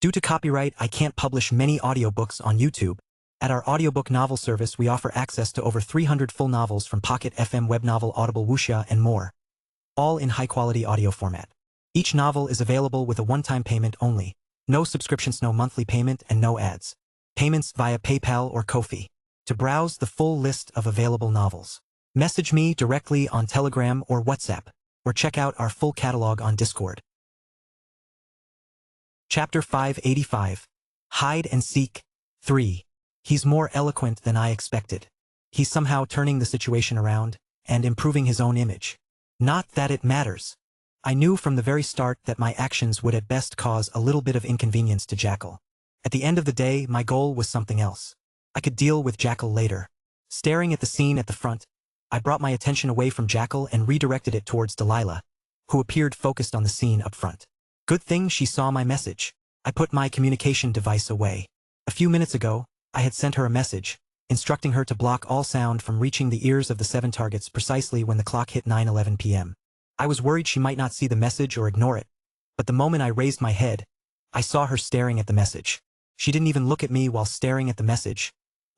Due to copyright, I can't publish many audiobooks on YouTube. At our audiobook novel service, we offer access to over 300 full novels from Pocket FM, Webnovel, Audible, Wuxia, and more, all in high-quality audio format. Each novel is available with a one-time payment only. No subscriptions, no monthly payment, and no ads. Payments via PayPal or Ko-fi. To browse the full list of available novels, message me directly on Telegram or WhatsApp, or check out our full catalog on Discord. Chapter 585. Hide and Seek 3. He's more eloquent than I expected. He's somehow turning the situation around and improving his own image. Not that it matters. I knew from the very start that my actions would at best cause a little bit of inconvenience to Jackal. At the end of the day, my goal was something else. I could deal with Jackal later. Staring at the scene at the front, I brought my attention away from Jackal and redirected it towards Delilah, who appeared focused on the scene up front. Good thing she saw my message. I put my communication device away. A few minutes ago, I had sent her a message, instructing her to block all sound from reaching the ears of the 7 targets precisely when the clock hit 9:11 p.m. I was worried she might not see the message or ignore it, but the moment I raised my head, I saw her staring at the message. She didn't even look at me while staring at the message,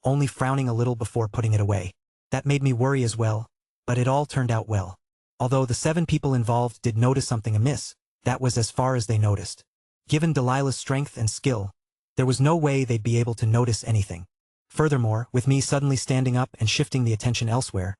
only frowning a little before putting it away. That made me worry as well, but it all turned out well. Although the 7 people involved did notice something amiss, that was as far as they noticed. Given Delilah's strength and skill, there was no way they'd be able to notice anything. Furthermore, with me suddenly standing up and shifting the attention elsewhere,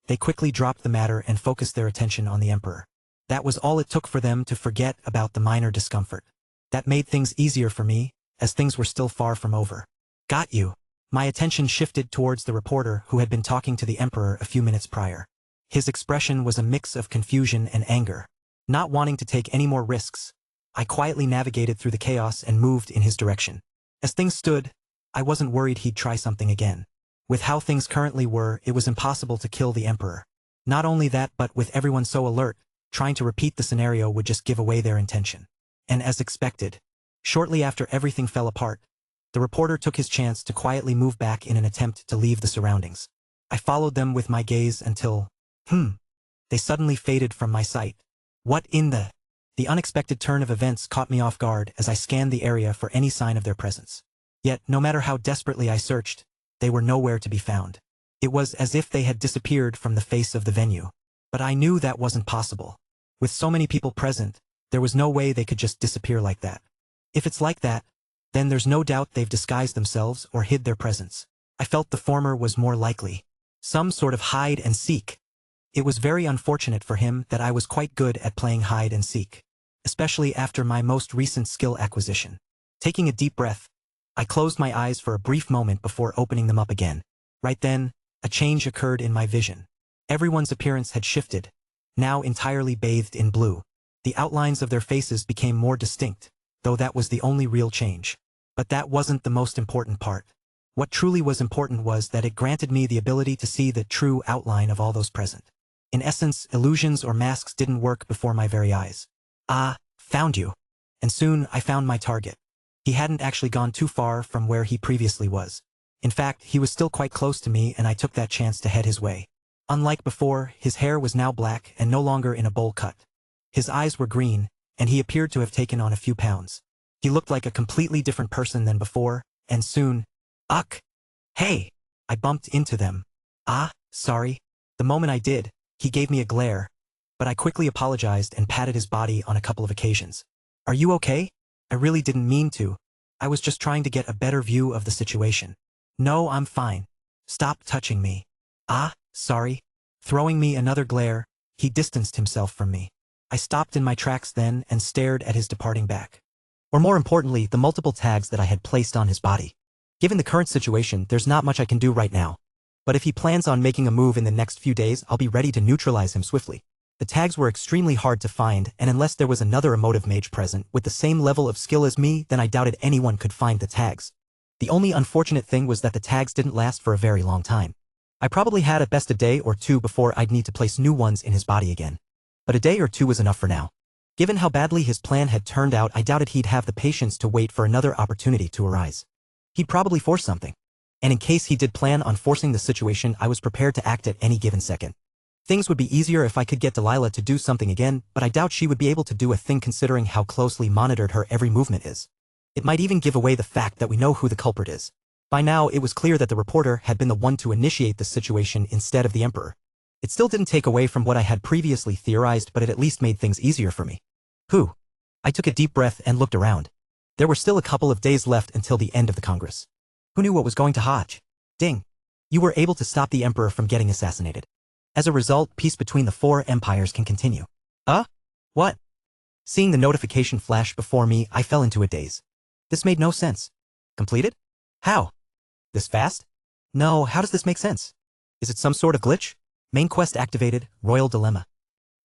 they quickly dropped the matter and focused their attention on the Emperor. That was all it took for them to forget about the minor discomfort. That made things easier for me, as things were still far from over. Got you. My attention shifted towards the reporter who had been talking to the Emperor a few minutes prior. His expression was a mix of confusion and anger. Not wanting to take any more risks, I quietly navigated through the chaos and moved in his direction. As things stood, I wasn't worried he'd try something again. With how things currently were, it was impossible to kill the Emperor. Not only that, but with everyone so alert, trying to repeat the scenario would just give away their intention. And as expected, shortly after everything fell apart, the reporter took his chance to quietly move back in an attempt to leave the surroundings. I followed them with my gaze until, they suddenly faded from my sight. What in the... The unexpected turn of events caught me off guard as I scanned the area for any sign of their presence. Yet, no matter how desperately I searched, they were nowhere to be found. It was as if they had disappeared from the face of the venue. But I knew that wasn't possible. With so many people present, there was no way they could just disappear like that. If it's like that, then there's no doubt they've disguised themselves or hid their presence. I felt the former was more likely. Some sort of hide and seek. It was very unfortunate for him that I was quite good at playing hide and seek, especially after my most recent skill acquisition. Taking a deep breath, I closed my eyes for a brief moment before opening them up again. Right then, a change occurred in my vision. Everyone's appearance had shifted, now entirely bathed in blue. The outlines of their faces became more distinct, though that was the only real change. But that wasn't the most important part. What truly was important was that it granted me the ability to see the true outline of all those present. In essence, illusions or masks didn't work before my very eyes. Ah, found you. And soon I found my target. He hadn't actually gone too far from where he previously was. In fact, he was still quite close to me and I took that chance to head his way. Unlike before, his hair was now black and no longer in a bowl cut. His eyes were green, and he appeared to have taken on a few pounds. He looked like a completely different person than before, and soon, Uck! Hey! I bumped into them. Ah, sorry. The moment I did, he gave me a glare, but I quickly apologized and patted his body on a couple of occasions. Are you okay? I really didn't mean to. I was just trying to get a better view of the situation. No, I'm fine. Stop touching me. Ah, sorry. Throwing me another glare, he distanced himself from me. I stopped in my tracks then and stared at his departing back. Or more importantly, the multiple tags that I had placed on his body. Given the current situation, there's not much I can do right now. But if he plans on making a move in the next few days, I'll be ready to neutralize him swiftly. The tags were extremely hard to find, and unless there was another emotive mage present with the same level of skill as me, then I doubted anyone could find the tags. The only unfortunate thing was that the tags didn't last for a very long time. I probably had at best a day or two before I'd need to place new ones in his body again. But a day or two was enough for now. Given how badly his plan had turned out, I doubted he'd have the patience to wait for another opportunity to arise. He'd probably force something. And in case he did plan on forcing the situation, I was prepared to act at any given second. Things would be easier if I could get Delilah to do something again, but I doubt she would be able to do a thing considering how closely monitored her every movement is. It might even give away the fact that we know who the culprit is. By now, it was clear that the reporter had been the one to initiate this situation instead of the Emperor. It still didn't take away from what I had previously theorized, but it at least made things easier for me. Who? I took a deep breath and looked around. There were still a couple of days left until the end of the Congress. Who knew what was going to hatch? Ding. You were able to stop the Emperor from getting assassinated. As a result, peace between the four empires can continue. What? Seeing the notification flash before me, I fell into a daze. This made no sense. Completed? How? This fast? No, how does this make sense? Is it some sort of glitch? Main quest activated, Royal Dilemma.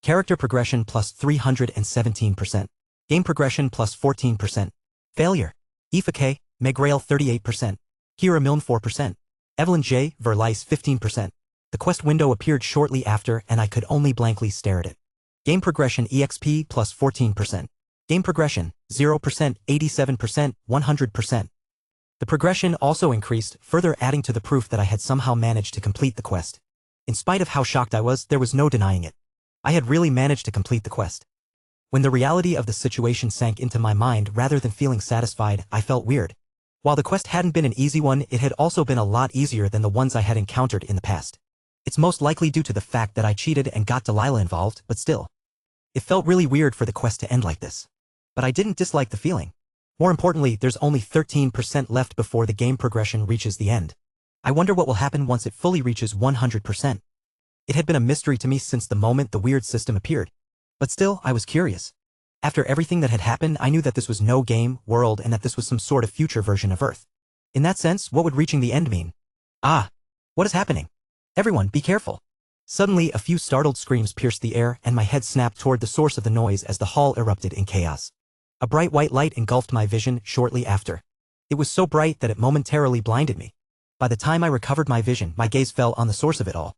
Character progression plus 317%. Game progression plus 14%. Failure. Aoife K, Megrail 38%. Kira Milne 4%. Evelyn J, Verlice 15%. The quest window appeared shortly after and I could only blankly stare at it. Game progression EXP plus 14%. Game progression 0%, 87%, 100%. The progression also increased, further adding to the proof that I had somehow managed to complete the quest. In spite of how shocked I was, there was no denying it. I had really managed to complete the quest. When the reality of the situation sank into my mind rather than feeling satisfied, I felt weird. While the quest hadn't been an easy one, it had also been a lot easier than the ones I had encountered in the past. It's most likely due to the fact that I cheated and got Delilah involved, but still. It felt really weird for the quest to end like this. But I didn't dislike the feeling. More importantly, there's only 13% left before the game progression reaches the end. I wonder what will happen once it fully reaches 100%. It had been a mystery to me since the moment the weird system appeared. But still, I was curious. After everything that had happened, I knew that this was no game, world, and that this was some sort of future version of Earth. In that sense, what would reaching the end mean? What is happening? Everyone, be careful. Suddenly, a few startled screams pierced the air and my head snapped toward the source of the noise as the hall erupted in chaos. A bright white light engulfed my vision shortly after. It was so bright that it momentarily blinded me. By the time I recovered my vision, my gaze fell on the source of it all.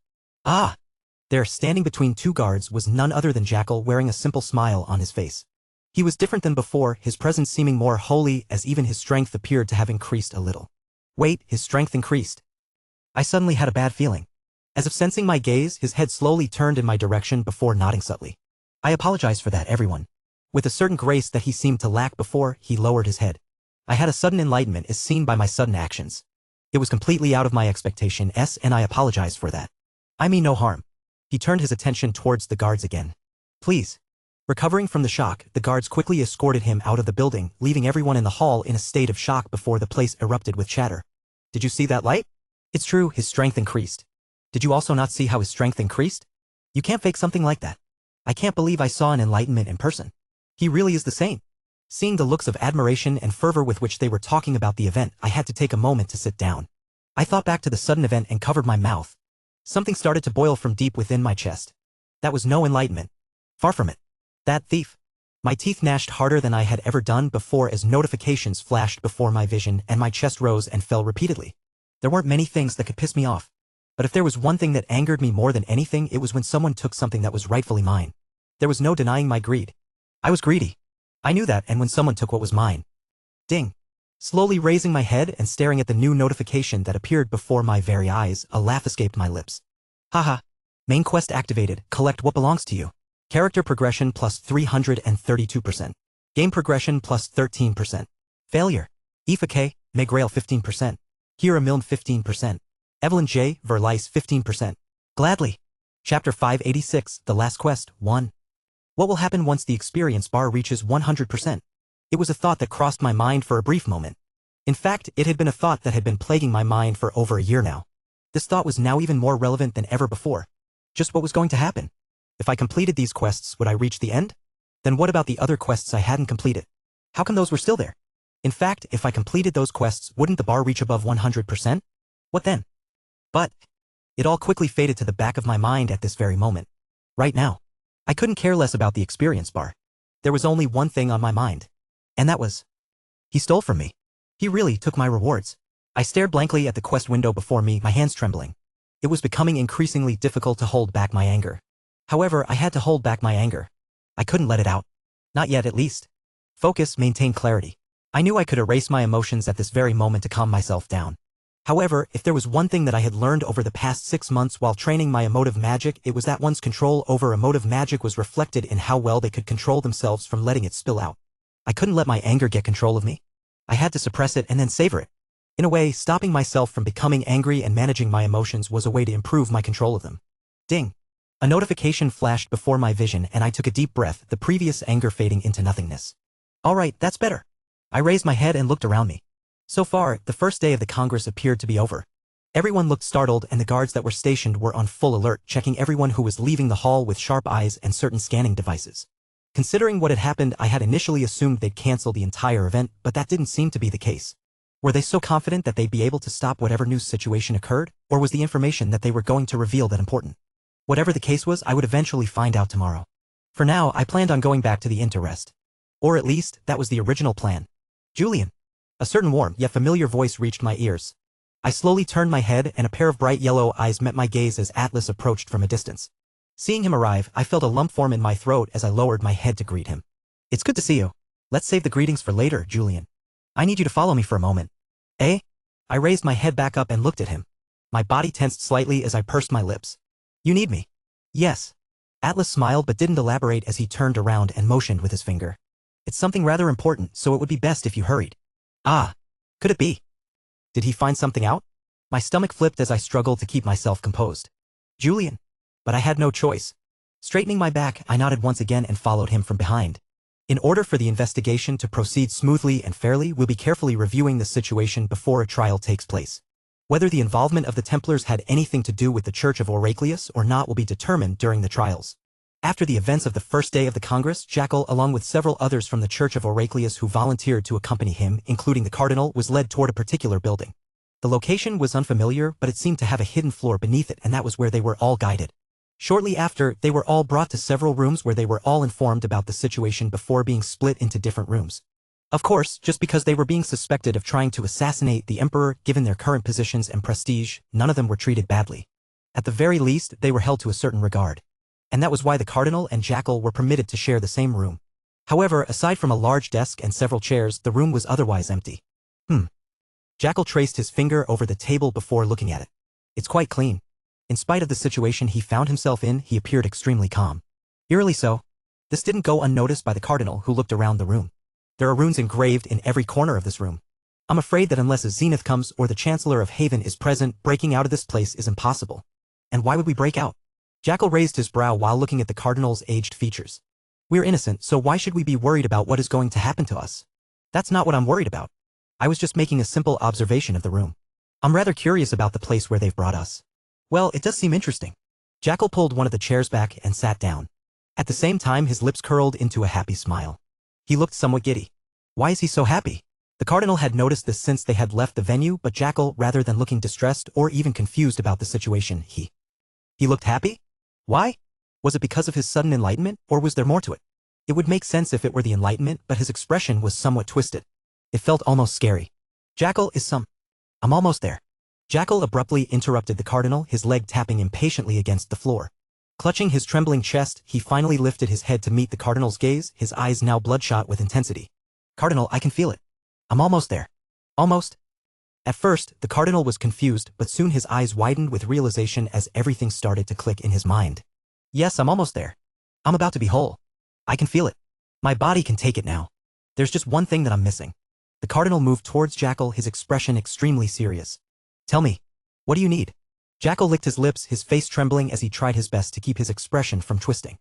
There, standing between two guards, was none other than Jackal, wearing a simple smile on his face. He was different than before, his presence seeming more holy as even his strength appeared to have increased a little. Wait, his strength increased. I suddenly had a bad feeling. As if sensing my gaze, his head slowly turned in my direction before nodding subtly. I apologize for that, everyone. With a certain grace that he seemed to lack before, he lowered his head. I had a sudden enlightenment as seen by my sudden actions. It was completely out of my expectations, and I apologize for that. I mean no harm. He turned his attention towards the guards again. Please. Recovering from the shock, the guards quickly escorted him out of the building, leaving everyone in the hall in a state of shock before the place erupted with chatter. Did you see that light? It's true, his strength increased. Did you also not see how his strength increased? You can't fake something like that. I can't believe I saw an enlightenment in person. He really is the same. Seeing the looks of admiration and fervor with which they were talking about the event, I had to take a moment to sit down. I thought back to the sudden event and covered my mouth. Something started to boil from deep within my chest. That was no enlightenment. Far from it. That thief. My teeth gnashed harder than I had ever done before as notifications flashed before my vision and my chest rose and fell repeatedly. There weren't many things that could piss me off. But if there was one thing that angered me more than anything, it was when someone took something that was rightfully mine. There was no denying my greed. I was greedy. I knew that, and when someone took what was mine. Ding. Slowly raising my head and staring at the new notification that appeared before my very eyes, a laugh escaped my lips. Haha. Main quest activated, collect what belongs to you. Character progression plus 332%. Game progression plus 13%. Failure. Aoife K, Megrail 15%. Kira Milne 15%. Evelyn J, Verlice 15%. Gladly. Chapter 586, The Last Quest, 1. What will happen once the experience bar reaches 100%? It was a thought that crossed my mind for a brief moment. In fact, it had been a thought that had been plaguing my mind for over a year now. This thought was now even more relevant than ever before. Just what was going to happen? If I completed these quests, would I reach the end? Then what about the other quests I hadn't completed? How come those were still there? In fact, if I completed those quests, wouldn't the bar reach above 100%? What then? But it all quickly faded to the back of my mind at this very moment. Right now. I couldn't care less about the experience bar. There was only one thing on my mind. And that was, he stole from me. He really took my rewards. I stared blankly at the quest window before me, my hands trembling. It was becoming increasingly difficult to hold back my anger. However, I had to hold back my anger. I couldn't let it out. Not yet, at least. Focus, maintain clarity. I knew I could erase my emotions at this very moment to calm myself down. However, if there was one thing that I had learned over the past 6 months while training my emotive magic, it was that one's control over emotive magic was reflected in how well they could control themselves from letting it spill out. I couldn't let my anger get control of me. I had to suppress it and then savor it. In a way, stopping myself from becoming angry and managing my emotions was a way to improve my control of them. Ding! A notification flashed before my vision and I took a deep breath, the previous anger fading into nothingness. All right, that's better. I raised my head and looked around me. So far, the first day of the Congress appeared to be over. Everyone looked startled and the guards that were stationed were on full alert, checking everyone who was leaving the hall with sharp eyes and certain scanning devices. Considering what had happened, I had initially assumed they'd cancel the entire event, but that didn't seem to be the case. Were they so confident that they'd be able to stop whatever new situation occurred, or was the information that they were going to reveal that important? Whatever the case was, I would eventually find out tomorrow. For now, I planned on going back to the inn to rest. Or at least, that was the original plan. Julian. A certain warm yet familiar voice reached my ears. I slowly turned my head and a pair of bright yellow eyes met my gaze as Atlas approached from a distance. Seeing him arrive, I felt a lump form in my throat as I lowered my head to greet him. It's good to see you. Let's save the greetings for later, Julian. I need you to follow me for a moment. Eh? I raised my head back up and looked at him. My body tensed slightly as I pursed my lips. You need me? Yes. Atlas smiled but didn't elaborate as he turned around and motioned with his finger. It's something rather important, so it would be best if you hurried. Ah. Could it be? Did he find something out? My stomach flipped as I struggled to keep myself composed. Julian. But I had no choice. Straightening my back, I nodded once again and followed him from behind. In order for the investigation to proceed smoothly and fairly, we'll be carefully reviewing the situation before a trial takes place. Whether the involvement of the Templars had anything to do with the Church of Oracleus or not will be determined during the trials. After the events of the first day of the Congress, Jackal, along with several others from the Church of Oracleus who volunteered to accompany him, including the Cardinal, was led toward a particular building. The location was unfamiliar, but it seemed to have a hidden floor beneath it, and that was where they were all guided. Shortly after, they were all brought to several rooms where they were all informed about the situation before being split into different rooms. Of course, just because they were being suspected of trying to assassinate the Emperor, given their current positions and prestige, none of them were treated badly. At the very least, they were held to a certain regard. And that was why the Cardinal and Jackal were permitted to share the same room. However, aside from a large desk and several chairs, the room was otherwise empty. Jackal traced his finger over the table before looking at it. It's quite clean. In spite of the situation he found himself in, he appeared extremely calm. Eerily so. This didn't go unnoticed by the Cardinal, who looked around the room. There are runes engraved in every corner of this room. I'm afraid that unless a Zenith comes or the Chancellor of Haven is present, breaking out of this place is impossible. And why would we break out? Jackal raised his brow while looking at the Cardinal's aged features. We're innocent, so why should we be worried about what is going to happen to us? That's not what I'm worried about. I was just making a simple observation of the room. I'm rather curious about the place where they've brought us. Well, it does seem interesting. Jackal pulled one of the chairs back and sat down. At the same time, his lips curled into a happy smile. He looked somewhat giddy. Why is he so happy? The Cardinal had noticed this since they had left the venue, but Jackal, rather than looking distressed or even confused about the situation, he looked happy? Why? Was it because of his sudden enlightenment, or was there more to it? It would make sense if it were the enlightenment, but his expression was somewhat twisted. It felt almost scary. Jackal is I'm almost there. Jackal abruptly interrupted the Cardinal, his leg tapping impatiently against the floor. Clutching his trembling chest, he finally lifted his head to meet the Cardinal's gaze, his eyes now bloodshot with intensity. Cardinal, I can feel it. I'm almost there. Almost? At first, the Cardinal was confused, but soon his eyes widened with realization as everything started to click in his mind. Yes, I'm almost there. I'm about to be whole. I can feel it. My body can take it now. There's just one thing that I'm missing. The Cardinal moved towards Jackal, his expression extremely serious. Tell me, what do you need? Jackal licked his lips, his face trembling as he tried his best to keep his expression from twisting.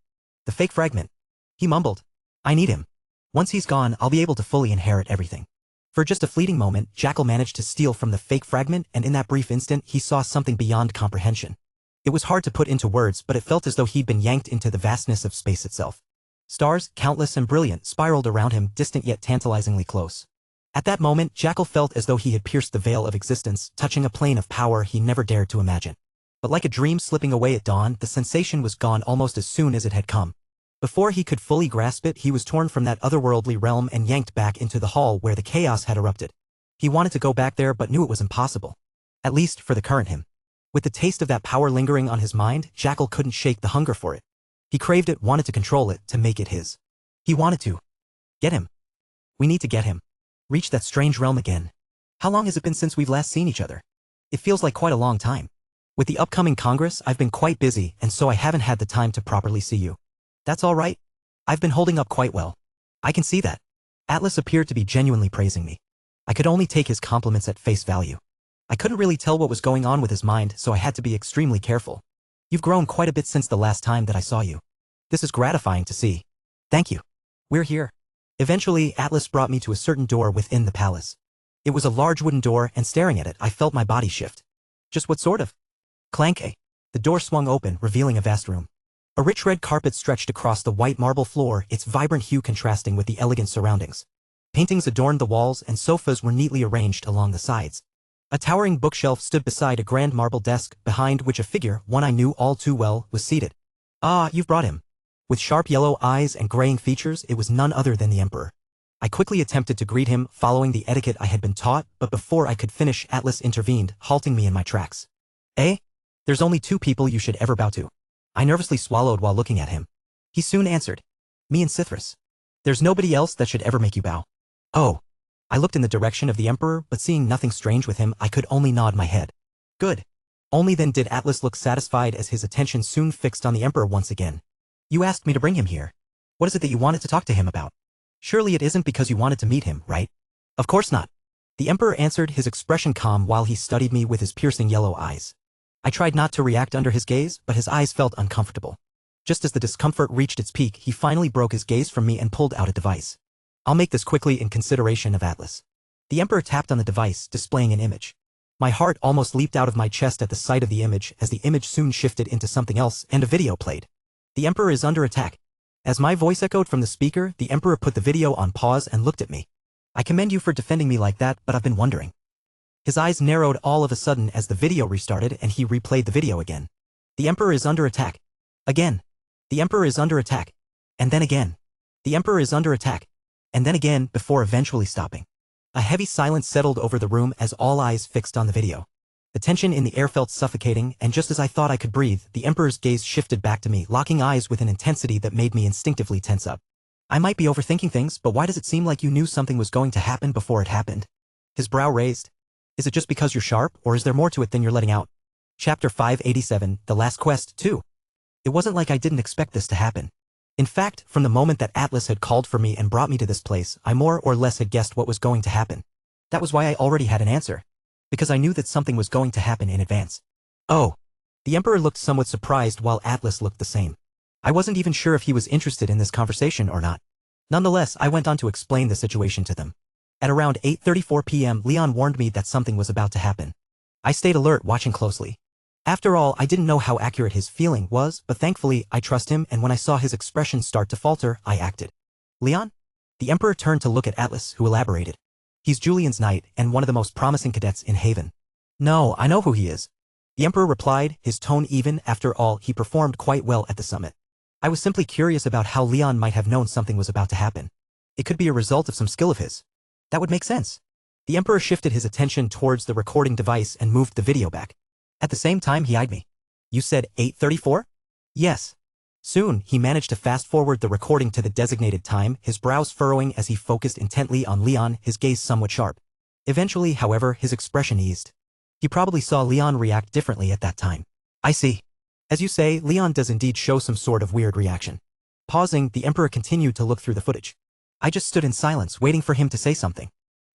The fake fragment. He mumbled. I need him. Once he's gone, I'll be able to fully inherit everything. For just a fleeting moment, Jackal managed to steal from the fake fragment, and in that brief instant, he saw something beyond comprehension. It was hard to put into words, but it felt as though he'd been yanked into the vastness of space itself. Stars, countless and brilliant, spiraled around him, distant yet tantalizingly close. At that moment, Jackal felt as though he had pierced the veil of existence, touching a plane of power he never dared to imagine. But like a dream slipping away at dawn, the sensation was gone almost as soon as it had come. Before he could fully grasp it, he was torn from that otherworldly realm and yanked back into the hall where the chaos had erupted. He wanted to go back there but knew it was impossible. At least for the current him. With the taste of that power lingering on his mind, Jackal couldn't shake the hunger for it. He craved it, wanted to control it, to make it his. He wanted to get him. We need to get him. Reach that strange realm again. How long has it been since we've last seen each other? It feels like quite a long time. With the upcoming Congress, I've been quite busy, and so I haven't had the time to properly see you. That's all right. I've been holding up quite well. I can see that. Atlas appeared to be genuinely praising me. I could only take his compliments at face value. I couldn't really tell what was going on with his mind, so I had to be extremely careful. You've grown quite a bit since the last time that I saw you. This is gratifying to see. Thank you. We're here. Eventually, Atlas brought me to a certain door within the palace. It was a large wooden door, and staring at it, I felt my body shift. Just what sort of? Clank. The door swung open, revealing a vast room. A rich red carpet stretched across the white marble floor, its vibrant hue contrasting with the elegant surroundings. Paintings adorned the walls, and sofas were neatly arranged along the sides. A towering bookshelf stood beside a grand marble desk, behind which a figure, one I knew all too well, was seated. Ah, you've brought him. With sharp yellow eyes and graying features, it was none other than the Emperor. I quickly attempted to greet him, following the etiquette I had been taught, but before I could finish, Atlas intervened, halting me in my tracks. There's only two people you should ever bow to. I nervously swallowed while looking at him. He soon answered. Me and Cithras. There's nobody else that should ever make you bow. Oh. I looked in the direction of the Emperor, but seeing nothing strange with him, I could only nod my head. Good. Only then did Atlas look satisfied as his attention soon fixed on the Emperor once again. You asked me to bring him here. What is it that you wanted to talk to him about? Surely it isn't because you wanted to meet him, right? Of course not. The Emperor answered, his expression calm while he studied me with his piercing yellow eyes. I tried not to react under his gaze, but his eyes felt uncomfortable. Just as the discomfort reached its peak, he finally broke his gaze from me and pulled out a device. I'll make this quickly in consideration of Atlas. The Emperor tapped on the device, displaying an image. My heart almost leaped out of my chest at the sight of the image, as the image soon shifted into something else, and a video played. The Emperor is under attack. As my voice echoed from the speaker, the Emperor put the video on pause and looked at me. I commend you for defending me like that, but I've been wondering. His eyes narrowed all of a sudden as the video restarted, and he replayed the video again. The Emperor is under attack. Again. The Emperor is under attack. And then again. The Emperor is under attack. And then again, before eventually stopping. A heavy silence settled over the room as all eyes fixed on the video. The tension in the air felt suffocating, and just as I thought I could breathe, the Emperor's gaze shifted back to me, locking eyes with an intensity that made me instinctively tense up. I might be overthinking things, but why does it seem like you knew something was going to happen before it happened? His brow raised. Is it just because you're sharp, or is there more to it than you're letting out? Chapter 587, The Last Quest, 2. It wasn't like I didn't expect this to happen. In fact, from the moment that Atlas had called for me and brought me to this place, I more or less had guessed what was going to happen. That was why I already had an answer. Because I knew that something was going to happen in advance. Oh. The Emperor looked somewhat surprised while Atlas looked the same. I wasn't even sure if he was interested in this conversation or not. Nonetheless, I went on to explain the situation to them. At around 8:34 p.m., Leon warned me that something was about to happen. I stayed alert, watching closely. After all, I didn't know how accurate his feeling was, but thankfully, I trust him, and when I saw his expression start to falter, I acted. Leon? The Emperor turned to look at Atlas, who elaborated. He's Julian's knight, and one of the most promising cadets in Haven. No, I know who he is. The Emperor replied, his tone even. After all, he performed quite well at the summit. I was simply curious about how Leon might have known something was about to happen. It could be a result of some skill of his. That would make sense. The Emperor shifted his attention towards the recording device and moved the video back. At the same time, he eyed me. You said 8:34? Yes. Soon, he managed to fast-forward the recording to the designated time, his brows furrowing as he focused intently on Leon, his gaze somewhat sharp. Eventually, however, his expression eased. He probably saw Leon react differently at that time. I see. As you say, Leon does indeed show some sort of weird reaction. Pausing, the Emperor continued to look through the footage. I just stood in silence, waiting for him to say something.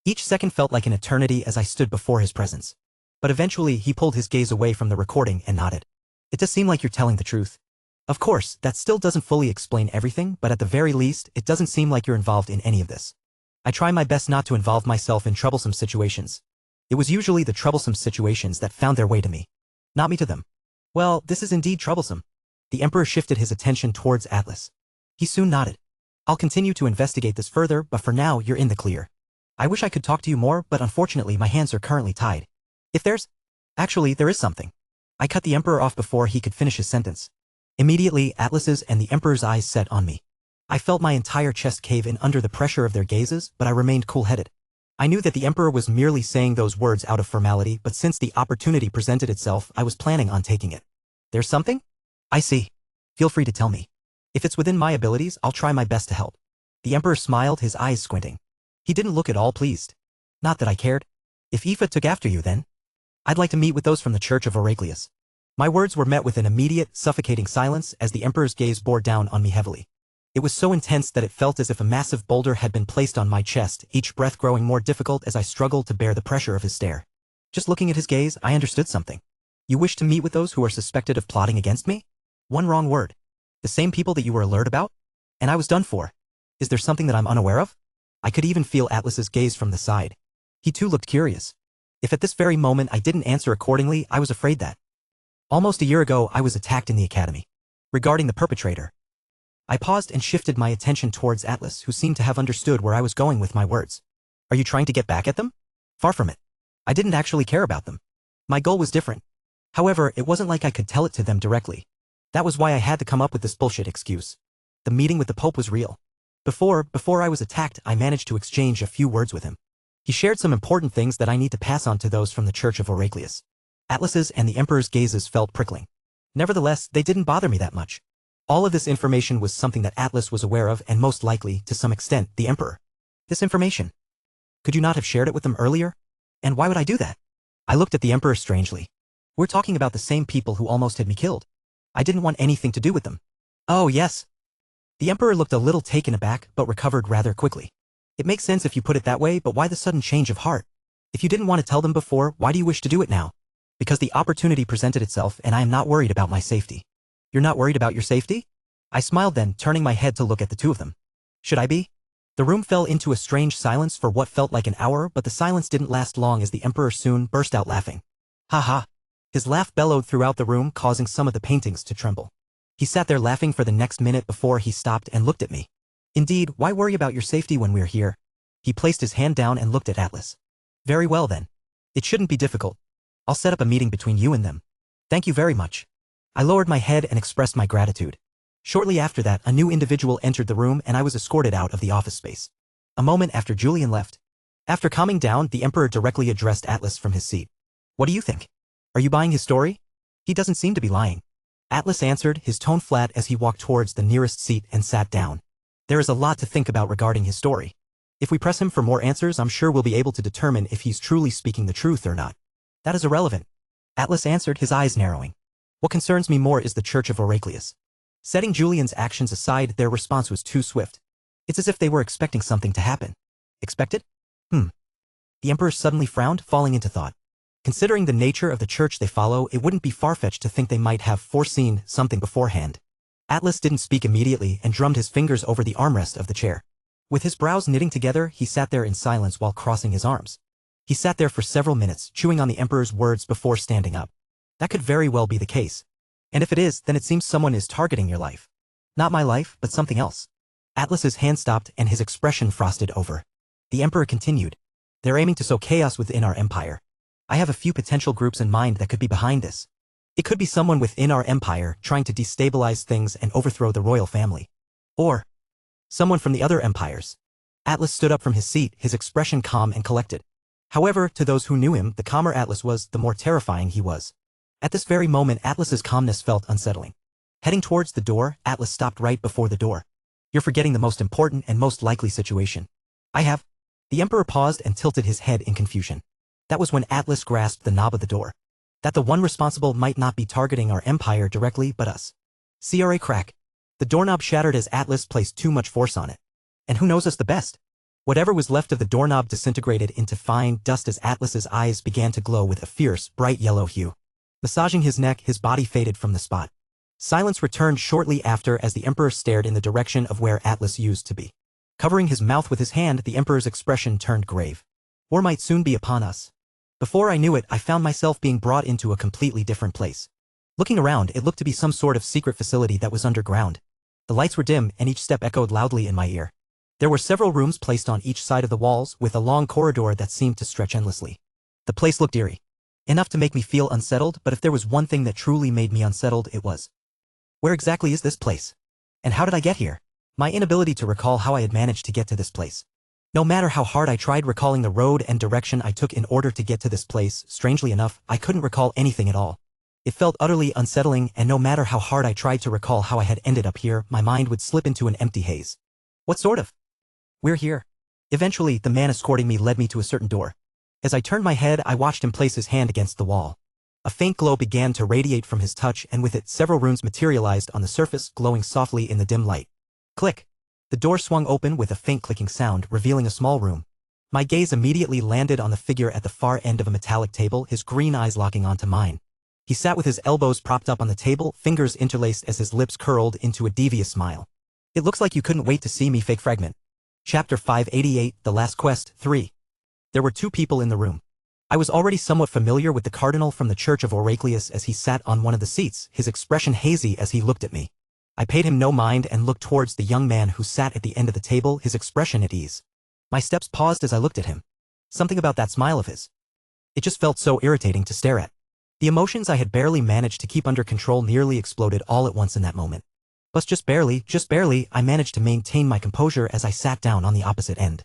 Each second felt like an eternity as I stood before his presence. But eventually, he pulled his gaze away from the recording and nodded. It does seem like you're telling the truth. Of course, that still doesn't fully explain everything, but at the very least, it doesn't seem like you're involved in any of this. I try my best not to involve myself in troublesome situations. It was usually the troublesome situations that found their way to me. Not me to them. Well, this is indeed troublesome. The Emperor shifted his attention towards Atlas. He soon nodded. I'll continue to investigate this further, but for now, you're in the clear. I wish I could talk to you more, but unfortunately my hands are currently tied. Actually, there is something. I cut the Emperor off before he could finish his sentence. Immediately, Atlas's and the Emperor's eyes set on me. I felt my entire chest cave in under the pressure of their gazes, but I remained cool-headed. I knew that the Emperor was merely saying those words out of formality, but since the opportunity presented itself, I was planning on taking it. There's something? I see. Feel free to tell me. If it's within my abilities, I'll try my best to help. The Emperor smiled, his eyes squinting. He didn't look at all pleased. Not that I cared. If Aoife took after you, then I'd like to meet with those from the Church of Heraclius. My words were met with an immediate, suffocating silence as the Emperor's gaze bore down on me heavily. It was so intense that it felt as if a massive boulder had been placed on my chest, each breath growing more difficult as I struggled to bear the pressure of his stare. Just looking at his gaze, I understood something. You wish to meet with those who are suspected of plotting against me? One wrong word. The same people that you were alert about? And I was done for. Is there something that I'm unaware of? I could even feel Atlas's gaze from the side. He too looked curious. If at this very moment I didn't answer accordingly, I was afraid that. Almost a year ago, I was attacked in the academy. Regarding the perpetrator. I paused and shifted my attention towards Atlas, who seemed to have understood where I was going with my words. Are you trying to get back at them? Far from it. I didn't actually care about them. My goal was different. However, it wasn't like I could tell it to them directly. That was why I had to come up with this bullshit excuse. The meeting with the Pope was real. Before I was attacked, I managed to exchange a few words with him. He shared some important things that I need to pass on to those from the Church of Oracleus. Atlas's and the Emperor's gazes felt prickling. Nevertheless, they didn't bother me that much. All of this information was something that Atlas was aware of and most likely, to some extent, the Emperor. This information. Could you not have shared it with them earlier? And why would I do that? I looked at the Emperor strangely. We're talking about the same people who almost had me killed. I didn't want anything to do with them. Oh, yes. The Emperor looked a little taken aback but recovered rather quickly. It makes sense if you put it that way, but why the sudden change of heart? If you didn't want to tell them before, why do you wish to do it now? Because the opportunity presented itself and I am not worried about my safety. You're not worried about your safety? I smiled then, turning my head to look at the two of them. Should I be? The room fell into a strange silence for what felt like an hour, but the silence didn't last long as the Emperor soon burst out laughing. Ha ha. His laugh bellowed throughout the room, causing some of the paintings to tremble. He sat there laughing for the next minute before he stopped and looked at me. Indeed, why worry about your safety when we're here? He placed his hand down and looked at Atlas. Very well then. It shouldn't be difficult. I'll set up a meeting between you and them. Thank you very much. I lowered my head and expressed my gratitude. Shortly after that, a new individual entered the room and I was escorted out of the office space. A moment after Julian left. After calming down, the Emperor directly addressed Atlas from his seat. What do you think? Are you buying his story? He doesn't seem to be lying. Atlas answered, his tone flat as he walked towards the nearest seat and sat down. There is a lot to think about regarding his story. If we press him for more answers, I'm sure we'll be able to determine if he's truly speaking the truth or not. That is irrelevant. Atlas answered, his eyes narrowing. What concerns me more is the Church of Oracleus. Setting Julian's actions aside, their response was too swift. It's as if they were expecting something to happen. Expected? The Emperor suddenly frowned, falling into thought. Considering the nature of the church they follow, it wouldn't be far-fetched to think they might have foreseen something beforehand. Atlas didn't speak immediately and drummed his fingers over the armrest of the chair. With his brows knitting together, he sat there in silence while crossing his arms. He sat there for several minutes, chewing on the Emperor's words before standing up. That could very well be the case. And if it is, then it seems someone is targeting your life. Not my life, but something else. Atlas's hand stopped and his expression frosted over. The Emperor continued. They're aiming to sow chaos within our empire. I have a few potential groups in mind that could be behind this. It could be someone within our empire trying to destabilize things and overthrow the royal family. Or someone from the other empires. Atlas stood up from his seat, his expression calm and collected. However, to those who knew him, the calmer Atlas was, the more terrifying he was. At this very moment, Atlas's calmness felt unsettling. Heading towards the door, Atlas stopped right before the door. You're forgetting the most important and most likely situation. I have. The Emperor paused and tilted his head in confusion. That was when Atlas grasped the knob of the door. That the one responsible might not be targeting our empire directly, but us. CRA crack. The doorknob shattered as Atlas placed too much force on it. And who knows us the best? Whatever was left of the doorknob disintegrated into fine dust as Atlas's eyes began to glow with a fierce, bright yellow hue. Massaging his neck, his body faded from the spot. Silence returned shortly after as the Emperor stared in the direction of where Atlas used to be. Covering his mouth with his hand, the Emperor's expression turned grave. War might soon be upon us. Before I knew it, I found myself being brought into a completely different place. Looking around, it looked to be some sort of secret facility that was underground. The lights were dim, and each step echoed loudly in my ear. There were several rooms placed on each side of the walls, with a long corridor that seemed to stretch endlessly. The place looked eerie. Enough to make me feel unsettled, but if there was one thing that truly made me unsettled, it was. Where exactly is this place? And how did I get here? My inability to recall how I had managed to get to this place. No matter how hard I tried recalling the road and direction I took in order to get to this place, strangely enough, I couldn't recall anything at all. It felt utterly unsettling, and no matter how hard I tried to recall how I had ended up here, my mind would slip into an empty haze. What sort of? We're here. Eventually, the man escorting me led me to a certain door. As I turned my head, I watched him place his hand against the wall. A faint glow began to radiate from his touch, and with it, several runes materialized on the surface, glowing softly in the dim light. Click. The door swung open with a faint clicking sound, revealing a small room. My gaze immediately landed on the figure at the far end of a metallic table, his green eyes locking onto mine. He sat with his elbows propped up on the table, fingers interlaced as his lips curled into a devious smile. It looks like you couldn't wait to see me. Fake fragment. Chapter 588, The Last Quest, 3. There were two people in the room. I was already somewhat familiar with the cardinal from the Church of Oracleus as he sat on one of the seats, his expression hazy as he looked at me. I paid him no mind and looked towards the young man who sat at the end of the table, his expression at ease. My steps paused as I looked at him. Something about that smile of his. It just felt so irritating to stare at. The emotions I had barely managed to keep under control nearly exploded all at once in that moment. But just barely, I managed to maintain my composure as I sat down on the opposite end.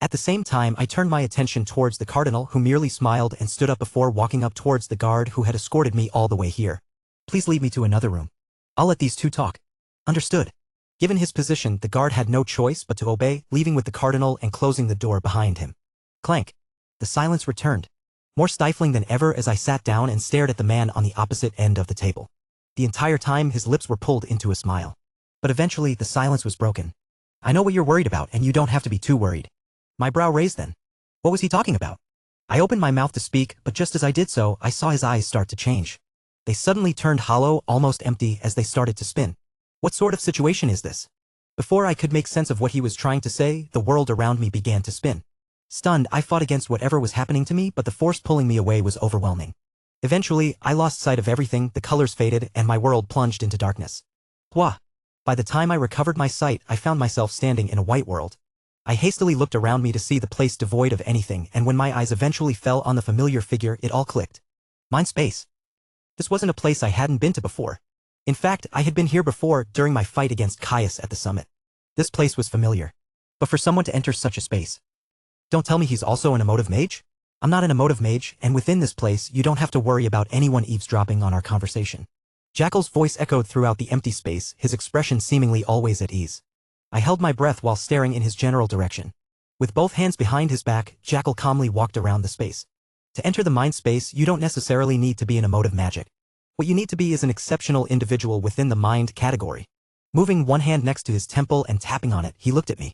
At the same time, I turned my attention towards the cardinal, who merely smiled and stood up before walking up towards the guard who had escorted me all the way here. Please lead me to another room. I'll let these two talk. Understood. Given his position, the guard had no choice but to obey, leaving with the cardinal and closing the door behind him. Clank. The silence returned, more stifling than ever as I sat down and stared at the man on the opposite end of the table. The entire time his lips were pulled into a smile. But eventually the silence was broken. I know what you're worried about, and you don't have to be too worried. My brow raised then. What was he talking about? I opened my mouth to speak, but just as I did so, I saw his eyes start to change. They suddenly turned hollow, almost empty, as they started to spin. What sort of situation is this? Before I could make sense of what he was trying to say, the world around me began to spin. Stunned, I fought against whatever was happening to me, but the force pulling me away was overwhelming. Eventually, I lost sight of everything, the colors faded, and my world plunged into darkness. Hua! By the time I recovered my sight, I found myself standing in a white world. I hastily looked around me to see the place devoid of anything, and when my eyes eventually fell on the familiar figure, it all clicked. Mind space. This wasn't a place I hadn't been to before. In fact, I had been here before, during my fight against Caius at the summit. This place was familiar. But for someone to enter such a space. Don't tell me he's also an emotive mage? I'm not an emotive mage, and within this place, you don't have to worry about anyone eavesdropping on our conversation. Jackal's voice echoed throughout the empty space, his expression seemingly always at ease. I held my breath while staring in his general direction. With both hands behind his back, Jackal calmly walked around the space. To enter the mind space, you don't necessarily need to be an emotive magic. What you need to be is an exceptional individual within the mind category. Moving one hand next to his temple and tapping on it, he looked at me.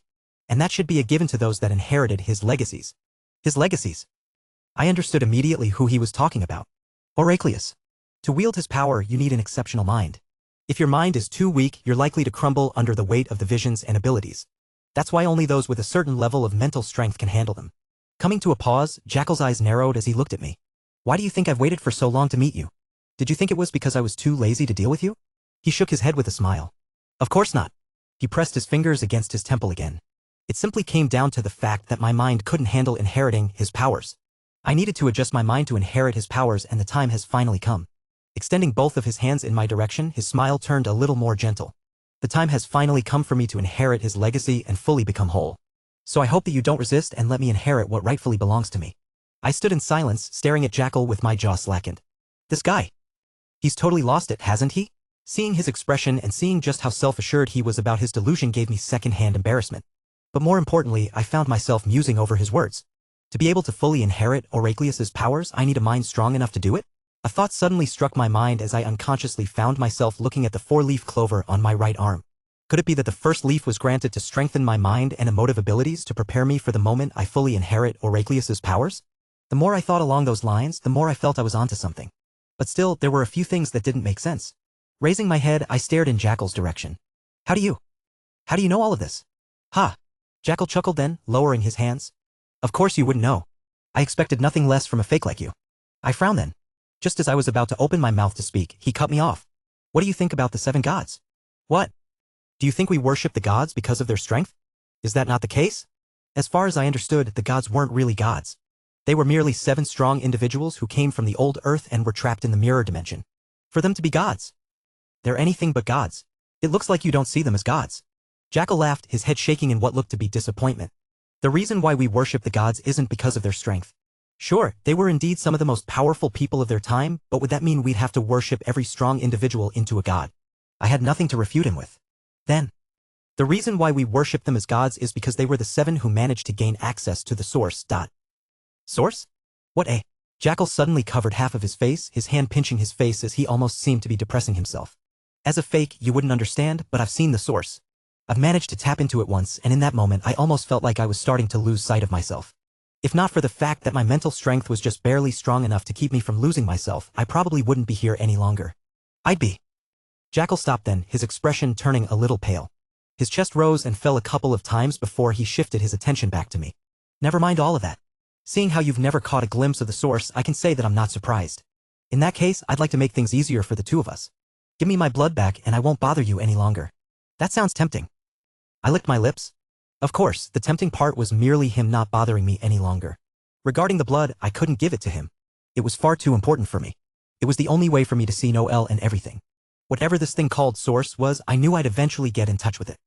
And that should be a given to those that inherited his legacies. His legacies. I understood immediately who he was talking about. Oracleus. To wield his power, you need an exceptional mind. If your mind is too weak, you're likely to crumble under the weight of the visions and abilities. That's why only those with a certain level of mental strength can handle them. Coming to a pause, Jackal's eyes narrowed as he looked at me. Why do you think I've waited for so long to meet you? Did you think it was because I was too lazy to deal with you? He shook his head with a smile. Of course not. He pressed his fingers against his temple again. It simply came down to the fact that my mind couldn't handle inheriting his powers. I needed to adjust my mind to inherit his powers, and the time has finally come. Extending both of his hands in my direction, his smile turned a little more gentle. The time has finally come for me to inherit his legacy and fully become whole. So I hope that you don't resist and let me inherit what rightfully belongs to me. I stood in silence, staring at Jackal with my jaw slackened. This guy. He's totally lost it, hasn't he? Seeing his expression and seeing just how self-assured he was about his delusion gave me second-hand embarrassment. But more importantly, I found myself musing over his words. To be able to fully inherit Oracleus's powers, I need a mind strong enough to do it? A thought suddenly struck my mind as I unconsciously found myself looking at the 4-leaf clover on my right arm. Could it be that the first leaf was granted to strengthen my mind and emotive abilities to prepare me for the moment I fully inherit Oracleus's powers? The more I thought along those lines, the more I felt I was onto something. But still, there were a few things that didn't make sense. Raising my head, I stared in Jackal's direction. How do you know all of this? Ha! Jackal chuckled then, lowering his hands. Of course you wouldn't know. I expected nothing less from a fake like you. I frowned then. Just as I was about to open my mouth to speak, he cut me off. What do you think about the 7 gods? What? Do you think we worship the gods because of their strength? Is that not the case? As far as I understood, the gods weren't really gods. They were merely 7 strong individuals who came from the old earth and were trapped in the mirror dimension. For them to be gods. They're anything but gods. It looks like you don't see them as gods. Jackal laughed, his head shaking in what looked to be disappointment. The reason why we worship the gods isn't because of their strength. Sure, they were indeed some of the most powerful people of their time, but would that mean we'd have to worship every strong individual into a god? I had nothing to refute him with. Then, the reason why we worship them as gods is because they were the 7 who managed to gain access to the source. Source? What a? Jackal suddenly covered half of his face, his hand pinching his face as he almost seemed to be depressing himself. As a fake, you wouldn't understand, but I've seen the source. I've managed to tap into it once, and in that moment I almost felt like I was starting to lose sight of myself. If not for the fact that my mental strength was just barely strong enough to keep me from losing myself, I probably wouldn't be here any longer. I'd be. Jackal stopped then, his expression turning a little pale. His chest rose and fell a couple of times before he shifted his attention back to me. Never mind all of that. Seeing how you've never caught a glimpse of the source, I can say that I'm not surprised. In that case, I'd like to make things easier for the two of us. Give me my blood back and I won't bother you any longer. That sounds tempting. I licked my lips. Of course, the tempting part was merely him not bothering me any longer. Regarding the blood, I couldn't give it to him. It was far too important for me. It was the only way for me to see Noel and everything. Whatever this thing called source was, I knew I'd eventually get in touch with it.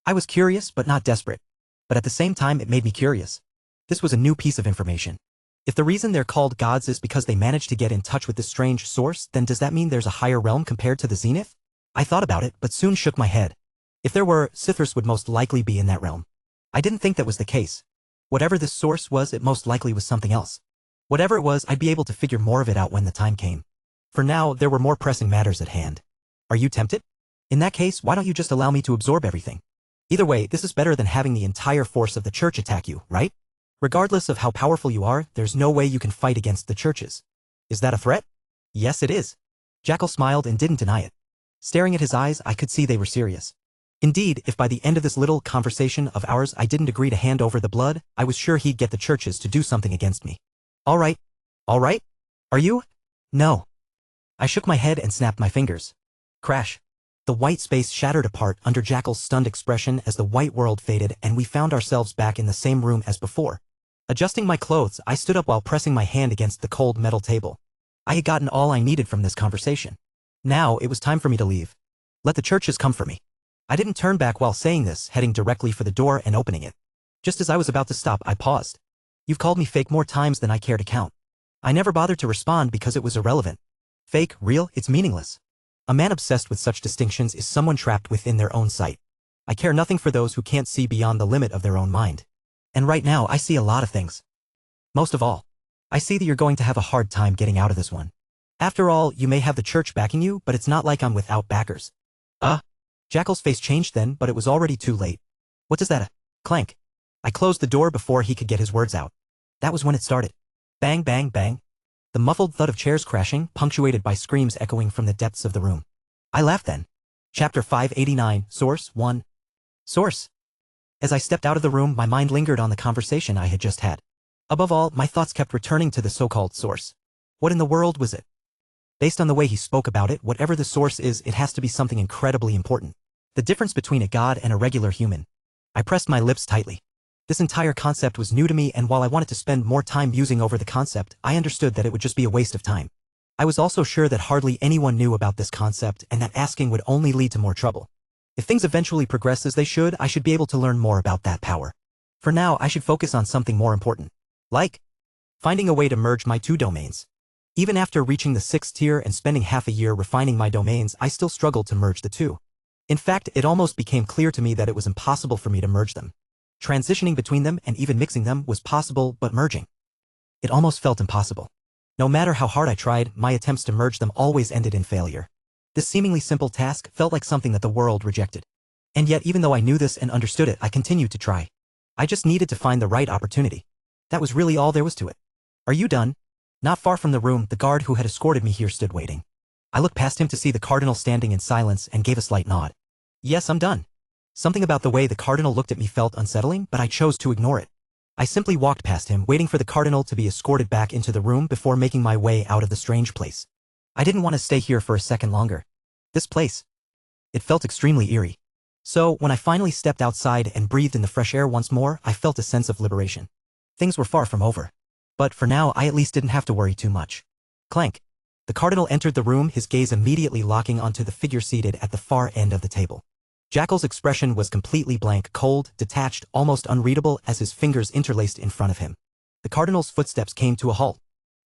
I was curious, but not desperate. But at the same time, it made me curious. This was a new piece of information. If the reason they're called gods is because they managed to get in touch with this strange source, then does that mean there's a higher realm compared to the Zenith? I thought about it, but soon shook my head. If there were, Sithers would most likely be in that realm. I didn't think that was the case. Whatever this source was, it most likely was something else. Whatever it was, I'd be able to figure more of it out when the time came. For now, there were more pressing matters at hand. Are you tempted? In that case, why don't you just allow me to absorb everything? Either way, this is better than having the entire force of the church attack you, right? Regardless of how powerful you are, there's no way you can fight against the churches. Is that a threat? Yes, it is. Jackal smiled and didn't deny it. Staring at his eyes, I could see they were serious. Indeed, if by the end of this little conversation of ours I didn't agree to hand over the blood, I was sure he'd get the churches to do something against me. All right. All right? Are you? No. I shook my head and snapped my fingers. Crash. The white space shattered apart under Jackal's stunned expression as the white world faded and we found ourselves back in the same room as before. Adjusting my clothes, I stood up while pressing my hand against the cold metal table. I had gotten all I needed from this conversation. Now it was time for me to leave. Let the churches come for me. I didn't turn back while saying this, heading directly for the door and opening it. Just as I was about to stop, I paused. You've called me fake more times than I care to count. I never bothered to respond because it was irrelevant. Fake, real, it's meaningless. A man obsessed with such distinctions is someone trapped within their own sight. I care nothing for those who can't see beyond the limit of their own mind. And right now I see a lot of things. Most of all, I see that you're going to have a hard time getting out of this one. After all, you may have the church backing you, but it's not like I'm without backers. Jackal's face changed then, but it was already too late. What does that? Clank. I closed the door before he could get his words out. That was when it started. Bang, bang, bang. The muffled thud of chairs crashing, punctuated by screams echoing from the depths of the room. I laughed then. Chapter 589, Source 1. Source. As I stepped out of the room, my mind lingered on the conversation I had just had. Above all, my thoughts kept returning to the so-called source. What in the world was it? Based on the way he spoke about it, whatever the source is, it has to be something incredibly important. The difference between a god and a regular human. I pressed my lips tightly. This entire concept was new to me, and while I wanted to spend more time musing over the concept, I understood that it would just be a waste of time. I was also sure that hardly anyone knew about this concept and that asking would only lead to more trouble. If things eventually progress as they should, I should be able to learn more about that power. For now, I should focus on something more important. Like finding a way to merge my two domains. Even after reaching the 6th tier and spending half a year refining my domains, I still struggled to merge the two. In fact, it almost became clear to me that it was impossible for me to merge them. Transitioning between them and even mixing them was possible, but merging. It almost felt impossible. No matter how hard I tried, my attempts to merge them always ended in failure. This seemingly simple task felt like something that the world rejected. And yet, even though I knew this and understood it, I continued to try. I just needed to find the right opportunity. That was really all there was to it. Are you done? Not far from the room, the guard who had escorted me here stood waiting. I looked past him to see the cardinal standing in silence and gave a slight nod. Yes, I'm done. Something about the way the cardinal looked at me felt unsettling, but I chose to ignore it. I simply walked past him, waiting for the cardinal to be escorted back into the room before making my way out of the strange place. I didn't want to stay here for a second longer. This place. It felt extremely eerie. So, when I finally stepped outside and breathed in the fresh air once more, I felt a sense of liberation. Things were far from over. But for now, I at least didn't have to worry too much. Clank. The cardinal entered the room, his gaze immediately locking onto the figure seated at the far end of the table. Jackal's expression was completely blank, cold, detached, almost unreadable as his fingers interlaced in front of him. The cardinal's footsteps came to a halt.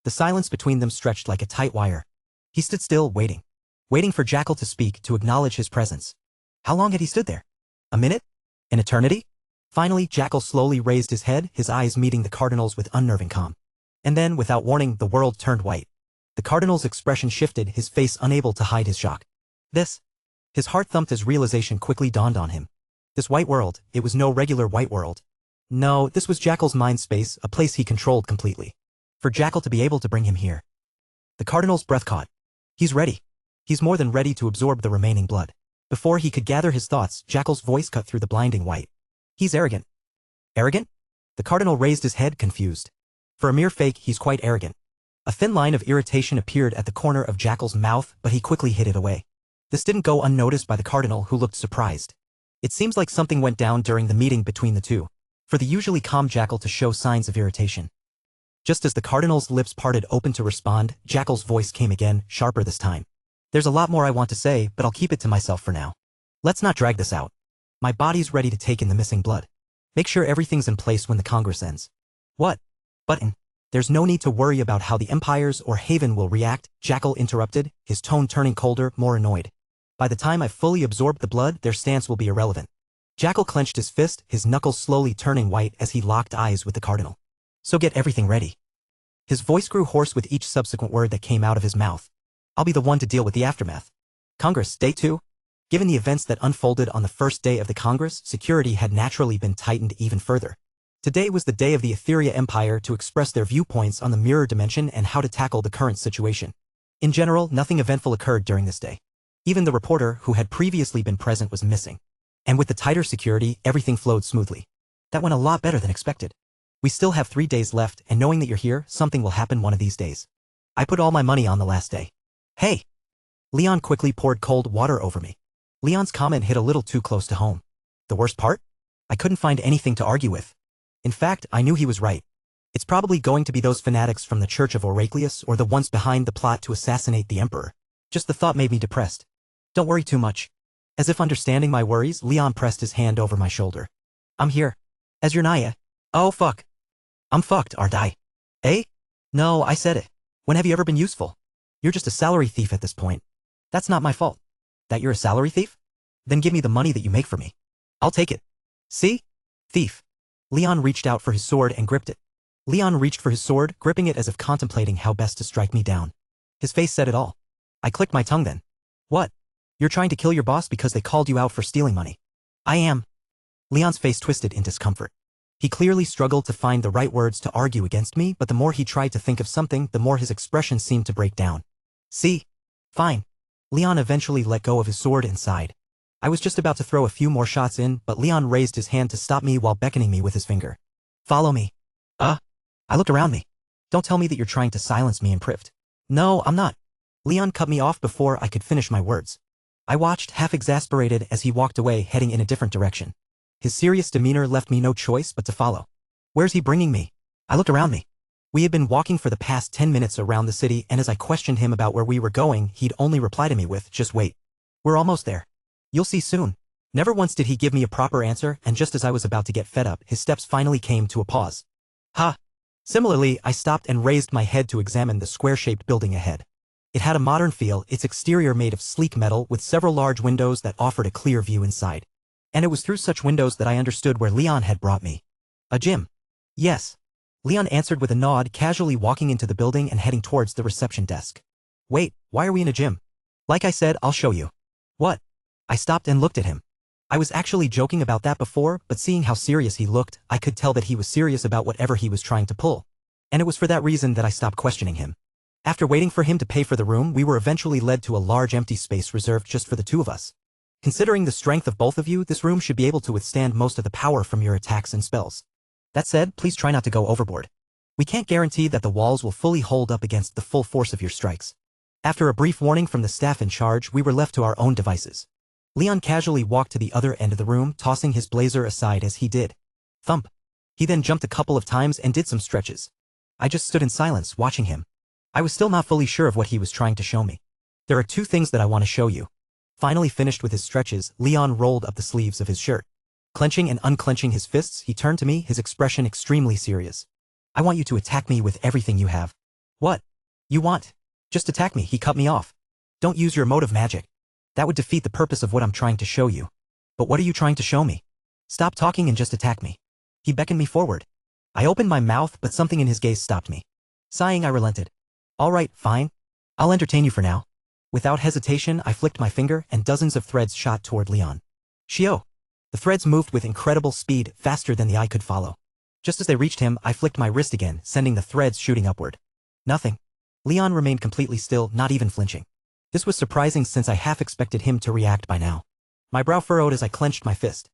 The silence between them stretched like a tight wire. He stood still, waiting. Waiting for Jackal to speak, to acknowledge his presence. How long had he stood there? A minute? An eternity? Finally, Jackal slowly raised his head, his eyes meeting the cardinal's with unnerving calm. And then, without warning, the world turned white. The cardinal's expression shifted, his face unable to hide his shock. This? His heart thumped as realization quickly dawned on him. This white world, it was no regular white world. No, this was Jackal's mind space, a place he controlled completely. For Jackal to be able to bring him here. The Cardinal's breath caught. He's ready. He's more than ready to absorb the remaining blood. Before he could gather his thoughts, Jackal's voice cut through the blinding white. He's arrogant. Arrogant? The Cardinal raised his head, confused. For a mere fake, he's quite arrogant. A thin line of irritation appeared at the corner of Jackal's mouth, but he quickly hid it away. This didn't go unnoticed by the Cardinal, who looked surprised. It seems like something went down during the meeting between the two, for the usually calm Jackal to show signs of irritation. Just as the Cardinal's lips parted open to respond, Jackal's voice came again, sharper this time. There's a lot more I want to say, but I'll keep it to myself for now. Let's not drag this out. My body's ready to take in the missing blood. Make sure everything's in place when the Congress ends. What? Button. There's no need to worry about how the Empires or Haven will react, Jackal interrupted, his tone turning colder, more annoyed. By the time I've fully absorbed the blood, their stance will be irrelevant. Jackal clenched his fist, his knuckles slowly turning white as he locked eyes with the Cardinal. So get everything ready. His voice grew hoarse with each subsequent word that came out of his mouth. I'll be the one to deal with the aftermath. Congress, Day 2? Given the events that unfolded on the first day of the Congress, security had naturally been tightened even further. Today was the day of the Etheria Empire to express their viewpoints on the mirror dimension and how to tackle the current situation. In general, nothing eventful occurred during this day. Even the reporter, who had previously been present, was missing. And with the tighter security, everything flowed smoothly. That went a lot better than expected. We still have 3 days left, and knowing that you're here, something will happen one of these days. I put all my money on the last day. Hey! Leon quickly poured cold water over me. Leon's comment hit a little too close to home. The worst part? I couldn't find anything to argue with. In fact, I knew he was right. It's probably going to be those fanatics from the Church of Oracleus or the ones behind the plot to assassinate the Emperor. Just the thought made me depressed. Don't worry too much. As if understanding my worries, Leon pressed his hand over my shoulder. I'm here. As your Naya. Oh fuck. I'm fucked, aren't I? Eh? No, I said it. When have you ever been useful? You're just a salary thief at this point. That's not my fault. That you're a salary thief? Then give me the money that you make for me. I'll take it. See? Thief. Leon reached out for his sword and gripped it. Leon reached for his sword, gripping it as if contemplating how best to strike me down. His face said it all. I clicked my tongue then. What? You're trying to kill your boss because they called you out for stealing money. I am. Leon's face twisted in discomfort. He clearly struggled to find the right words to argue against me, but the more he tried to think of something, the more his expression seemed to break down. See? Fine. Leon eventually let go of his sword and sighed. I was just about to throw a few more shots in, but Leon raised his hand to stop me while beckoning me with his finger. Follow me. I looked around me. Don't tell me that you're trying to silence me in Prift. No, I'm not. Leon cut me off before I could finish my words. I watched, half exasperated, as he walked away, heading in a different direction. His serious demeanor left me no choice but to follow. Where's he bringing me? I looked around me. We had been walking for the past 10 minutes around the city, and as I questioned him about where we were going, he'd only reply to me with, just wait. We're almost there. You'll see soon. Never once did he give me a proper answer, and just as I was about to get fed up, his steps finally came to a pause. Ha! Similarly, I stopped and raised my head to examine the square-shaped building ahead. It had a modern feel, its exterior made of sleek metal with several large windows that offered a clear view inside. And it was through such windows that I understood where Leon had brought me. A gym. Yes. Leon answered with a nod, casually walking into the building and heading towards the reception desk. Wait, why are we in a gym? Like I said, I'll show you. What? I stopped and looked at him. I was actually joking about that before, but seeing how serious he looked, I could tell that he was serious about whatever he was trying to pull. And it was for that reason that I stopped questioning him. After waiting for him to pay for the room, we were eventually led to a large empty space reserved just for the two of us. Considering the strength of both of you, this room should be able to withstand most of the power from your attacks and spells. That said, please try not to go overboard. We can't guarantee that the walls will fully hold up against the full force of your strikes. After a brief warning from the staff in charge, we were left to our own devices. Leon casually walked to the other end of the room, tossing his blazer aside as he did. Thump. He then jumped a couple of times and did some stretches. I just stood in silence, watching him. I was still not fully sure of what he was trying to show me. There are two things that I want to show you. Finally finished with his stretches, Leon rolled up the sleeves of his shirt. Clenching and unclenching his fists, he turned to me, his expression extremely serious. I want you to attack me with everything you have. What? You want? Just attack me, he cut me off. Don't use your emotive magic. That would defeat the purpose of what I'm trying to show you. But what are you trying to show me? Stop talking and just attack me. He beckoned me forward. I opened my mouth, but something in his gaze stopped me. Sighing, I relented. All right, fine. I'll entertain you for now. Without hesitation, I flicked my finger and dozens of threads shot toward Leon. Shio. The threads moved with incredible speed, faster than the eye could follow. Just as they reached him, I flicked my wrist again, sending the threads shooting upward. Nothing. Leon remained completely still, not even flinching. This was surprising since I half expected him to react by now. My brow furrowed as I clenched my fist.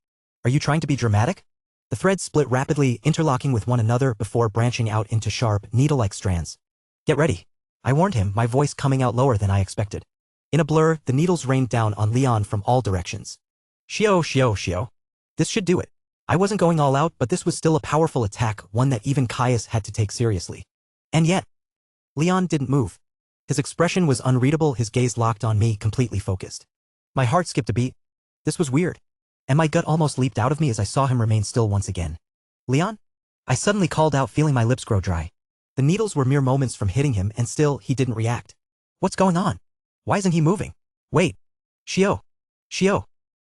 Are you trying to be dramatic? The threads split rapidly, interlocking with one another before branching out into sharp, needle-like strands. Get ready. I warned him, my voice coming out lower than I expected. In a blur, the needles rained down on Leon from all directions. Shio, shio, shio. This should do it. I wasn't going all out, but this was still a powerful attack, one that even Caius had to take seriously. And yet, Leon didn't move. His expression was unreadable, his gaze locked on me, completely focused. My heart skipped a beat. This was weird. And my gut almost leaped out of me as I saw him remain still once again. Leon? I suddenly called out, feeling my lips grow dry. The needles were mere moments from hitting him, and still, he didn't react. What's going on? Why isn't he moving? Wait. Shio. Shio.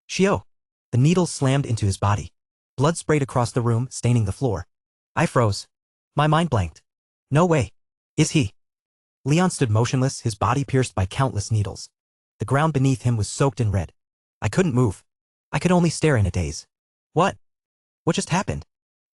Shio. The needles slammed into his body. Blood sprayed across the room, staining the floor. I froze. My mind blanked. No way. Is he? Leon stood motionless, his body pierced by countless needles. The ground beneath him was soaked in red. I couldn't move. I could only stare in a daze. What? What just happened?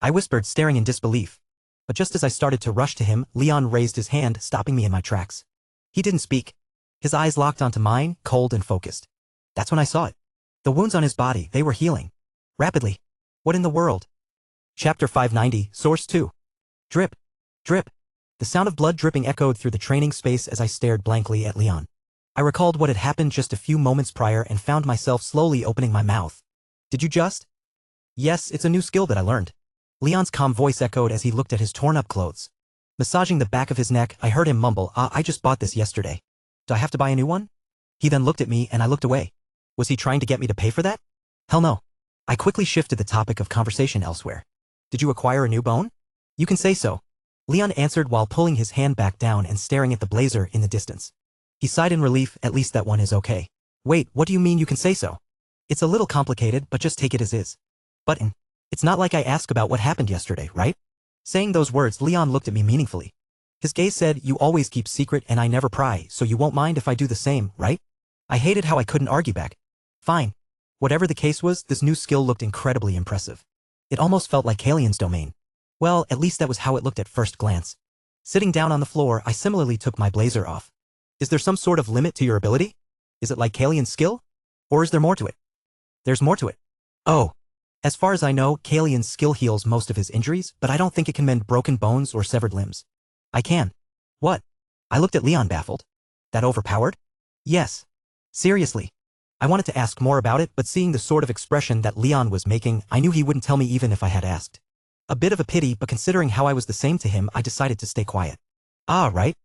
I whispered, staring in disbelief. But just as I started to rush to him, Leon raised his hand, stopping me in my tracks. He didn't speak. His eyes locked onto mine, cold and focused. That's when I saw it. The wounds on his body, they were healing. Rapidly. What in the world? Chapter 590, Source 2. Drip. Drip. The sound of blood dripping echoed through the training space as I stared blankly at Leon. I recalled what had happened just a few moments prior and found myself slowly opening my mouth. Did you just? Yes, it's a new skill that I learned. Leon's calm voice echoed as he looked at his torn-up clothes. Massaging the back of his neck, I heard him mumble, I just bought this yesterday. Do I have to buy a new one? He then looked at me and I looked away. Was he trying to get me to pay for that? Hell no. I quickly shifted the topic of conversation elsewhere. Did you acquire a new bone? You can say so. Leon answered while pulling his hand back down and staring at the blazer in the distance. He sighed in relief, at least that one is okay. Wait, what do you mean you can say so? It's a little complicated, but just take it as is. Button. It's not like I asked about what happened yesterday, right? Saying those words, Leon looked at me meaningfully. His gaze said, you always keep secret and I never pry, so you won't mind if I do the same, right? I hated how I couldn't argue back. Fine. Whatever the case was, this new skill looked incredibly impressive. It almost felt like Kalian's domain. Well, at least that was how it looked at first glance. Sitting down on the floor, I similarly took my blazer off. Is there some sort of limit to your ability? Is it like Kalian's skill? Or is there more to it? There's more to it. Oh. As far as I know, Kalian's skill heals most of his injuries, but I don't think it can mend broken bones or severed limbs. I can. What? I looked at Leon baffled. That overpowered? Yes. Seriously. I wanted to ask more about it, but seeing the sort of expression that Leon was making, I knew he wouldn't tell me even if I had asked. A bit of a pity, but considering how I was the same to him, I decided to stay quiet. Ah, right.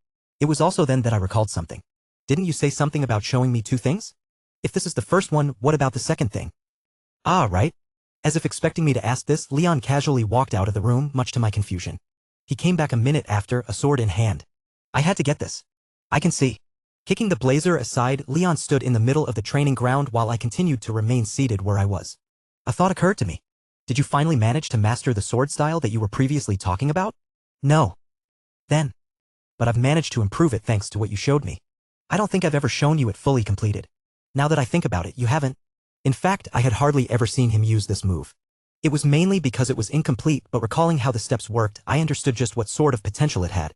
It was also then that I recalled something. Didn't you say something about showing me two things? If this is the first one, what about the second thing? Ah, right. As if expecting me to ask this, Leon casually walked out of the room, much to my confusion. He came back a minute after, a sword in hand. I had to get this. I can see. Kicking the blazer aside, Leon stood in the middle of the training ground while I continued to remain seated where I was. A thought occurred to me. Did you finally manage to master the sword style that you were previously talking about? No. Then. But I've managed to improve it thanks to what you showed me. I don't think I've ever shown you it fully completed. Now that I think about it, you haven't. In fact, I had hardly ever seen him use this move. It was mainly because it was incomplete, but recalling how the steps worked, I understood just what sort of potential it had.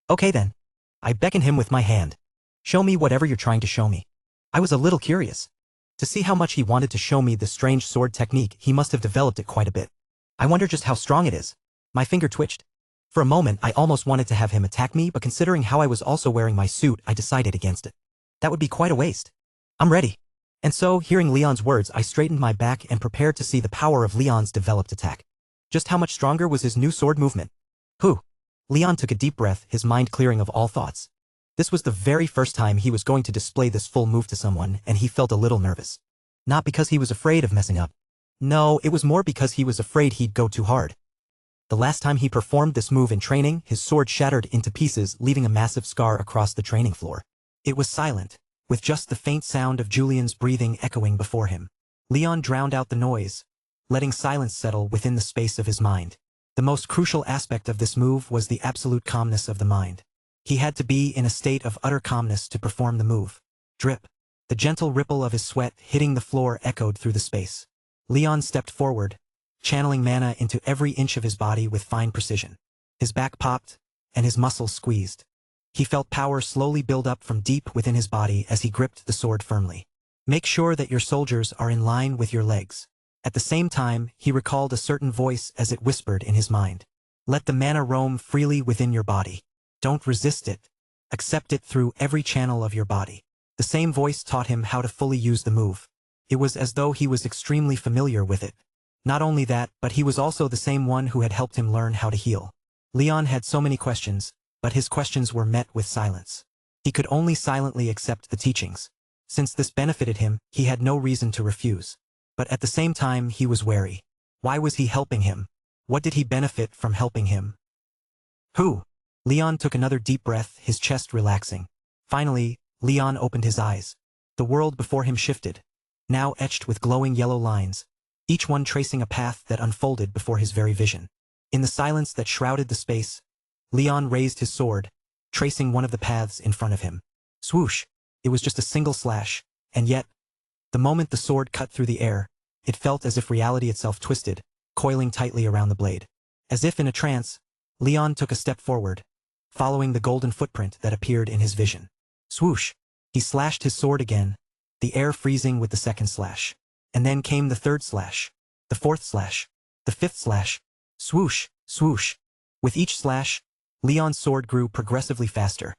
Okay then. I beckoned him with my hand. Show me whatever you're trying to show me. I was a little curious. To see how much he wanted to show me the strange sword technique, he must have developed it quite a bit. I wonder just how strong it is. My finger twitched. For a moment, I almost wanted to have him attack me, but considering how I was also wearing my suit, I decided against it. That would be quite a waste. I'm ready. And so, hearing Leon's words, I straightened my back and prepared to see the power of Leon's developed attack. Just how much stronger was his new sword movement? Whew. Leon took a deep breath, his mind clearing of all thoughts. This was the very first time he was going to display this full move to someone, and he felt a little nervous. Not because he was afraid of messing up. No, it was more because he was afraid he'd go too hard. The last time he performed this move in training, his sword shattered into pieces, leaving a massive scar across the training floor. It was silent, with just the faint sound of Julian's breathing echoing before him. Leon drowned out the noise, letting silence settle within the space of his mind. The most crucial aspect of this move was the absolute calmness of the mind. He had to be in a state of utter calmness to perform the move. Drip. The gentle ripple of his sweat hitting the floor echoed through the space. Leon stepped forward, channeling mana into every inch of his body with fine precision. His back popped, and his muscles squeezed. He felt power slowly build up from deep within his body as he gripped the sword firmly. Make sure that your soldiers are in line with your legs. At the same time, he recalled a certain voice as it whispered in his mind. Let the mana roam freely within your body. Don't resist it. Accept it through every channel of your body. The same voice taught him how to fully use the move. It was as though he was extremely familiar with it. Not only that, but he was also the same one who had helped him learn how to heal. Leon had so many questions, but his questions were met with silence. He could only silently accept the teachings. Since this benefited him, he had no reason to refuse. But at the same time, he was wary. Why was he helping him? What did he benefit from helping him? Who? Leon took another deep breath, his chest relaxing. Finally, Leon opened his eyes. The world before him shifted, now etched with glowing yellow lines, each one tracing a path that unfolded before his very vision. In the silence that shrouded the space, Leon raised his sword, tracing one of the paths in front of him. Swoosh! It was just a single slash, and yet, the moment the sword cut through the air, it felt as if reality itself twisted, coiling tightly around the blade. As if in a trance, Leon took a step forward, following the golden footprint that appeared in his vision. Swoosh! He slashed his sword again, the air freezing with the second slash. And then came the third slash, the fourth slash, the fifth slash. Swoosh! Swoosh! With each slash, Leon's sword grew progressively faster.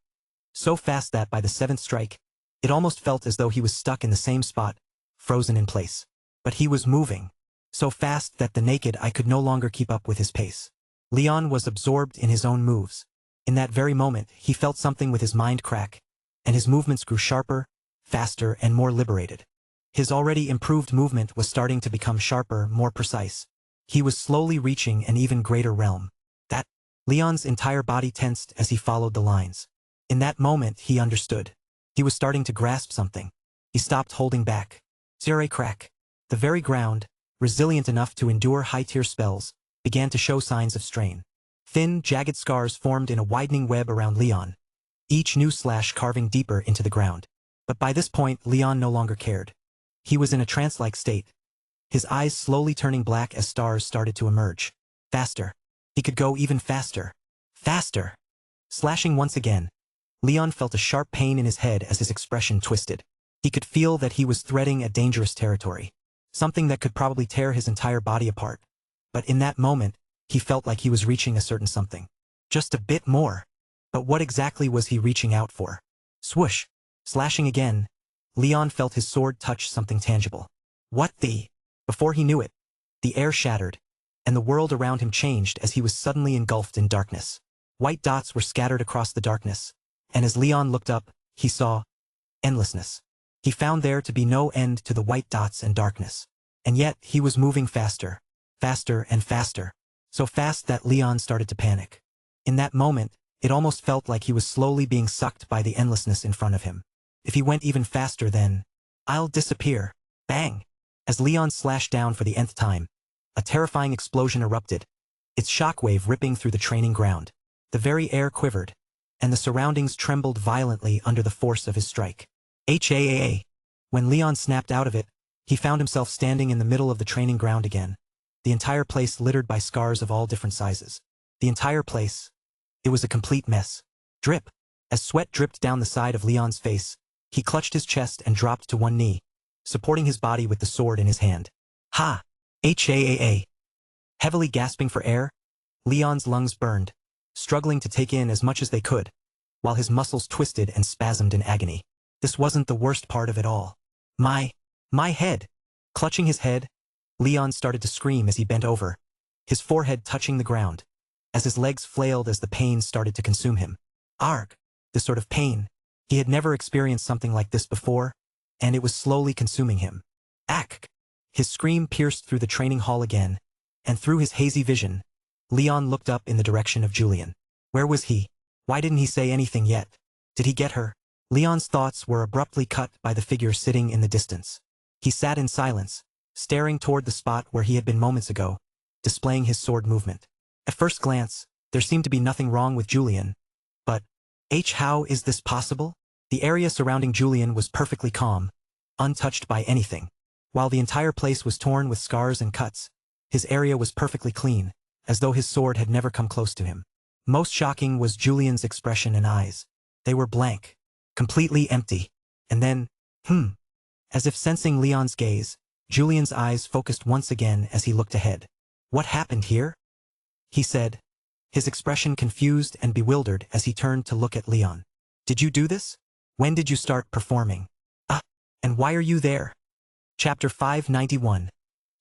So fast that by the seventh strike, it almost felt as though he was stuck in the same spot, frozen in place. But he was moving, so fast that the naked eye could no longer keep up with his pace. Leon was absorbed in his own moves. In that very moment, he felt something with his mind crack, and his movements grew sharper, faster, and more liberated. His already improved movement was starting to become sharper, more precise. He was slowly reaching an even greater realm. That, Leon's entire body tensed as he followed the lines. In that moment, he understood. He was starting to grasp something. He stopped holding back. Zere crack. The very ground, resilient enough to endure high-tier spells, began to show signs of strain. Thin, jagged scars formed in a widening web around Leon, each new slash carving deeper into the ground. But by this point, Leon no longer cared. He was in a trance-like state, his eyes slowly turning black as stars started to emerge. Faster. He could go even faster. Faster. Slashing once again, Leon felt a sharp pain in his head as his expression twisted. He could feel that he was threading a dangerous territory, something that could probably tear his entire body apart. But in that moment, he felt like he was reaching a certain something. Just a bit more. But what exactly was he reaching out for? Swoosh. Slashing again, Leon felt his sword touch something tangible. What the? Before he knew it, the air shattered, and the world around him changed as he was suddenly engulfed in darkness. White dots were scattered across the darkness, and as Leon looked up, he saw endlessness. He found there to be no end to the white dots and darkness. And yet, he was moving faster, faster and faster, so fast that Leon started to panic. In that moment, it almost felt like he was slowly being sucked by the endlessness in front of him. If he went even faster, then I'll disappear. Bang! As Leon slashed down for the nth time, a terrifying explosion erupted, its shockwave ripping through the training ground. The very air quivered, and the surroundings trembled violently under the force of his strike. HAAA! When Leon snapped out of it, he found himself standing in the middle of the training ground again, the entire place littered by scars of all different sizes. The entire place. It was a complete mess. Drip! As sweat dripped down the side of Leon's face, he clutched his chest and dropped to one knee, supporting his body with the sword in his hand. Ha! HAAA! Heavily gasping for air, Leon's lungs burned, struggling to take in as much as they could, while his muscles twisted and spasmed in agony. This wasn't the worst part of it all. My head! Clutching his head, Leon started to scream as he bent over, his forehead touching the ground, as his legs flailed as the pain started to consume him. Arg! This sort of pain. He had never experienced something like this before, and it was slowly consuming him. Ack! His scream pierced through the training hall again, and through his hazy vision, Leon looked up in the direction of Julian. Where was he? Why didn't he say anything yet? Did he get her? Leon's thoughts were abruptly cut by the figure sitting in the distance. He sat in silence, staring toward the spot where he had been moments ago, displaying his sword movement. At first glance, there seemed to be nothing wrong with Julian, but, how is this possible? The area surrounding Julian was perfectly calm, untouched by anything. While the entire place was torn with scars and cuts, his area was perfectly clean, as though his sword had never come close to him. Most shocking was Julian's expression and eyes. They were blank, completely empty, and then, as if sensing Leon's gaze, Julian's eyes focused once again as he looked ahead. "What happened here?" he said, his expression confused and bewildered as he turned to look at Leon. "Did you do this? When did you start performing? And why are you there?" Chapter 591.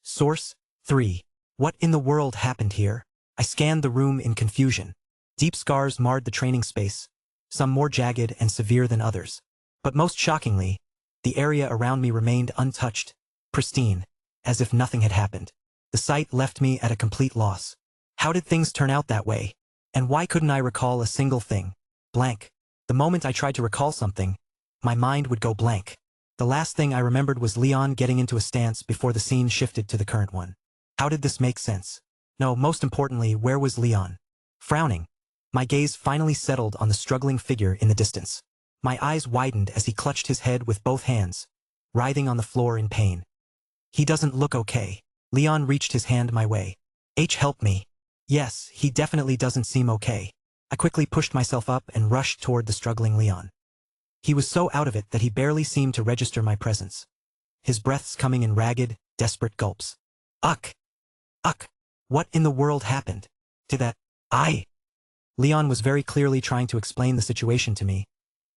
Source 3. What in the world happened here? I scanned the room in confusion. Deep scars marred the training space, some more jagged and severe than others. But most shockingly, the area around me remained untouched, pristine, as if nothing had happened. The sight left me at a complete loss. How did things turn out that way? And why couldn't I recall a single thing? Blank. The moment I tried to recall something, my mind would go blank. The last thing I remembered was Leon getting into a stance before the scene shifted to the current one. How did this make sense? No, most importantly, where was Leon? Frowning, my gaze finally settled on the struggling figure in the distance. My eyes widened as he clutched his head with both hands, writhing on the floor in pain. "He doesn't look okay." Leon reached his hand my way. "Help me." "Yes, he definitely doesn't seem okay." I quickly pushed myself up and rushed toward the struggling Leon. He was so out of it that he barely seemed to register my presence. His breaths coming in ragged, desperate gulps. Uck! What in the world happened to that? Leon was very clearly trying to explain the situation to me,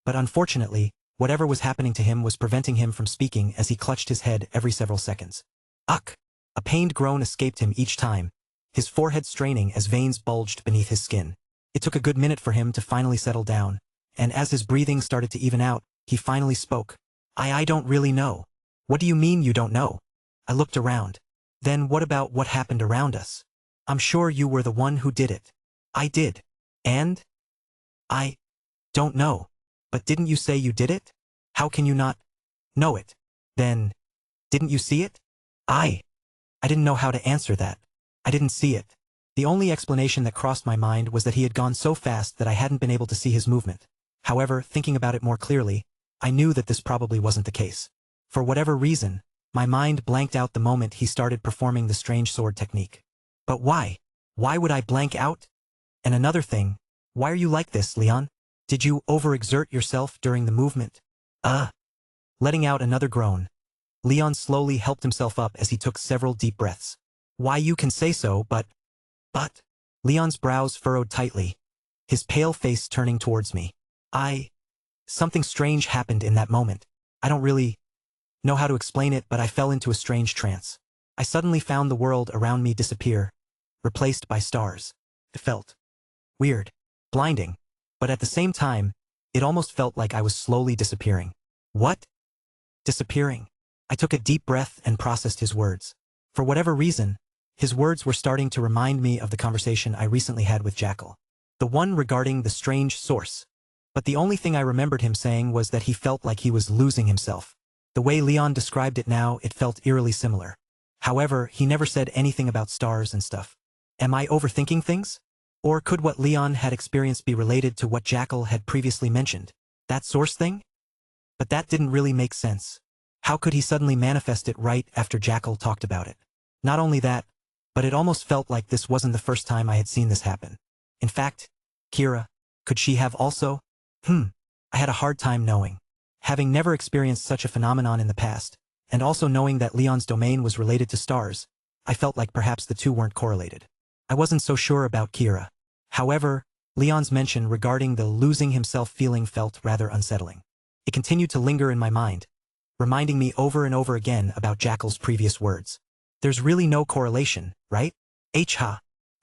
but unfortunately, whatever was happening to him was preventing him from speaking as he clutched his head every several seconds. Uck! A pained groan escaped him each time, his forehead straining as veins bulged beneath his skin. It took a good minute for him to finally settle down, and as his breathing started to even out, he finally spoke. I don't really know." "What do you mean you don't know?" I looked around. "Then what about what happened around us? I'm sure you were the one who did it." "I did. And? I don't know. But didn't you say you did it? How can you not know it? Then, didn't you see it?" I didn't know how to answer that. I didn't see it. The only explanation that crossed my mind was that he had gone so fast that I hadn't been able to see his movement. However, thinking about it more clearly, I knew that this probably wasn't the case. For whatever reason, my mind blanked out the moment he started performing the strange sword technique. But why? Why would I blank out? And another thing, why are you like this, Leon? Did you overexert yourself during the movement? Letting out another groan, Leon slowly helped himself up as he took several deep breaths. "Why, you can say so, but... Leon's brows furrowed tightly, his pale face turning towards me. Something strange happened in that moment. I don't really know how to explain it, but I fell into a strange trance. I suddenly found the world around me disappear, replaced by stars. It felt weird, blinding, but at the same time, it almost felt like I was slowly disappearing. What? Disappearing? I took a deep breath and processed his words. For whatever reason, his words were starting to remind me of the conversation I recently had with Jackal. The one regarding the strange source. But the only thing I remembered him saying was that he felt like he was losing himself. The way Leon described it now, it felt eerily similar. However, he never said anything about stars and stuff. Am I overthinking things? Or could what Leon had experienced be related to what Jackal had previously mentioned? That source thing? But that didn't really make sense. How could he suddenly manifest it right after Jackal talked about it? Not only that, but it almost felt like this wasn't the first time I had seen this happen. In fact, Kira, could she have also? I had a hard time knowing. Having never experienced such a phenomenon in the past, and also knowing that Leon's domain was related to stars, I felt like perhaps the two weren't correlated. I wasn't so sure about Kira. However, Leon's mention regarding the losing himself feeling felt rather unsettling. It continued to linger in my mind, reminding me over and over again about Jackal's previous words. There's really no correlation, right?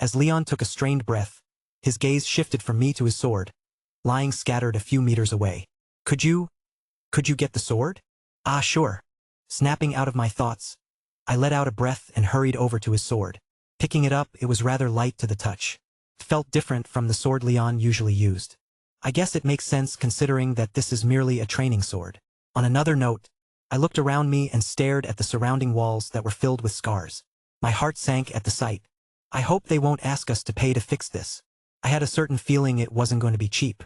As Leon took a strained breath, his gaze shifted from me to his sword, lying scattered a few meters away. Could you get the sword? Sure. Snapping out of my thoughts, I let out a breath and hurried over to his sword. Picking it up, it was rather light to the touch. It felt different from the sword Leon usually used. I guess it makes sense considering that this is merely a training sword. On another note, I looked around me and stared at the surrounding walls that were filled with scars. My heart sank at the sight. I hope they won't ask us to pay to fix this. I had a certain feeling it wasn't going to be cheap.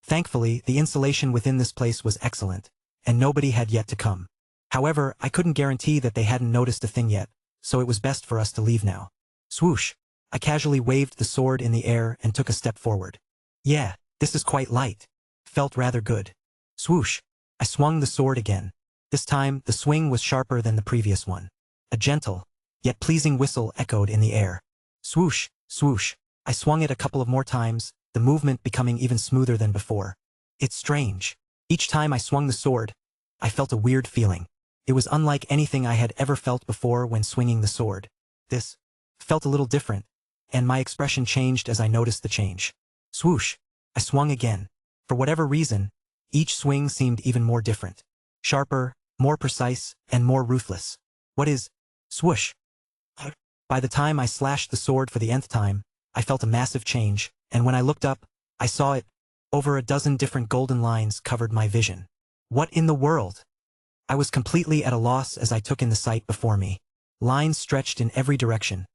Thankfully, the insulation within this place was excellent, and nobody had yet to come. However, I couldn't guarantee that they hadn't noticed a thing yet, so it was best for us to leave now. Swoosh! I casually waved the sword in the air and took a step forward. Yeah, this is quite light. Felt rather good. Swoosh! I swung the sword again. This time, the swing was sharper than the previous one. A gentle, yet pleasing whistle echoed in the air. Swoosh! Swoosh! I swung it a couple of more times, the movement becoming even smoother than before. It's strange. Each time I swung the sword, I felt a weird feeling. It was unlike anything I had ever felt before when swinging the sword. This felt a little different, and my expression changed as I noticed the change. Swoosh! I swung again. For whatever reason, each swing seemed even more different. Sharper, more precise, and more ruthless. What is swoosh? By the time I slashed the sword for the nth time, I felt a massive change, and when I looked up, I saw it. Over a dozen different golden lines covered my vision. What in the world? I was completely at a loss as I took in the sight before me. Lines stretched in every direction.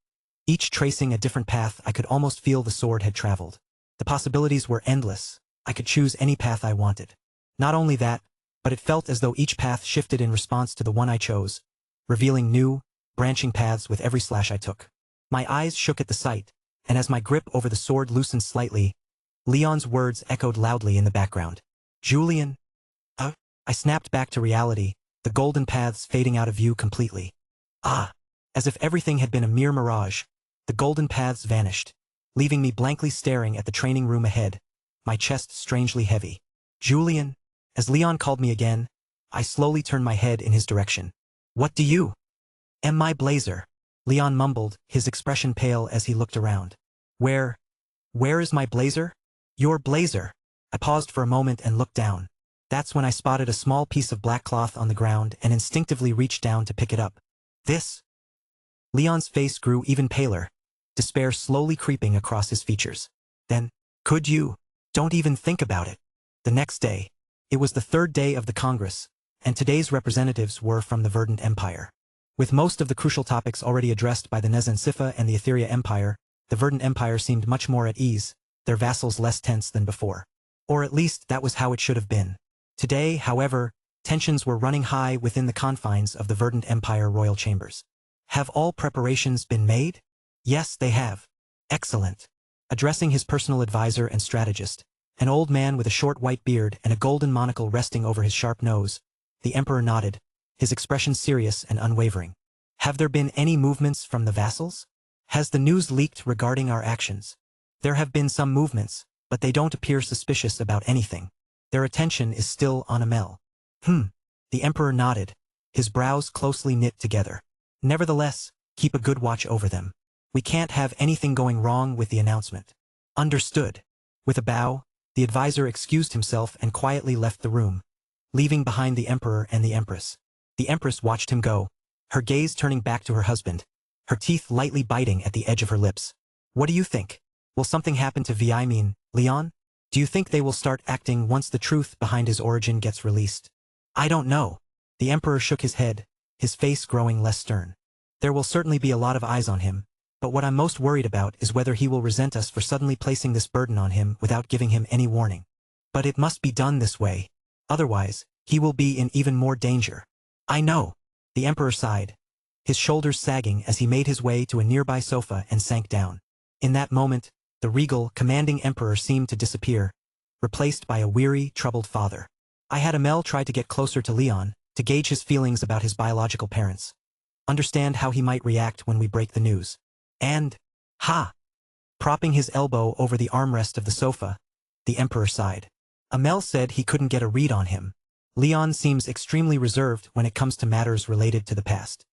Each tracing a different path. I could almost feel the sword had traveled. The possibilities were endless. I could choose any path I wanted. Not only that, but it felt as though each path shifted in response to the one I chose, revealing new, branching paths with every slash I took. My eyes shook at the sight, and as my grip over the sword loosened slightly, Leon's words echoed loudly in the background. Julian? I snapped back to reality, the golden paths fading out of view completely. As if everything had been a mere mirage, the golden paths vanished, leaving me blankly staring at the training room ahead, my chest strangely heavy. Julian? As Leon called me again, I slowly turned my head in his direction. What do you? Am my blazer? Leon mumbled, his expression pale as he looked around. Where is my blazer? Your blazer. I paused for a moment and looked down. That's when I spotted a small piece of black cloth on the ground and instinctively reached down to pick it up. This? Leon's face grew even paler, despair slowly creeping across his features. Then, could you? Don't even think about it. The next day. It was the third day of the Congress, and today's representatives were from the Verdant Empire. With most of the crucial topics already addressed by the Nezensifa and the Etheria Empire, the Verdant Empire seemed much more at ease, their vassals less tense than before. Or at least that was how it should have been. Today, however, tensions were running high within the confines of the Verdant Empire royal chambers. Have all preparations been made? Yes, they have. Excellent. Addressing his personal advisor and strategist, an old man with a short white beard and a golden monocle resting over his sharp nose, the emperor nodded, his expression serious and unwavering. Have there been any movements from the vassals? Has the news leaked regarding our actions? There have been some movements, but they don't appear suspicious about anything. Their attention is still on Amel. The emperor nodded, his brows closely knit together. Nevertheless, keep a good watch over them. We can't have anything going wrong with the announcement. Understood. With a bow, the advisor excused himself and quietly left the room, leaving behind the emperor and the empress. The empress watched him go, her gaze turning back to her husband, her teeth lightly biting at the edge of her lips. What do you think? Will something happen to Leon? Do you think they will start acting once the truth behind his origin gets released? I don't know. The emperor shook his head, his face growing less stern. There will certainly be a lot of eyes on him, but what I'm most worried about is whether he will resent us for suddenly placing this burden on him without giving him any warning. But it must be done this way. Otherwise, he will be in even more danger. I know. The emperor sighed, his shoulders sagging as he made his way to a nearby sofa and sank down. In that moment, the regal, commanding emperor seemed to disappear, replaced by a weary, troubled father. I had Amel try to get closer to Leon, to gauge his feelings about his biological parents. Understand how he might react when we break the news. And, propping his elbow over the armrest of the sofa, the emperor sighed. Amel said he couldn't get a read on him. Leon seems extremely reserved when it comes to matters related to the past.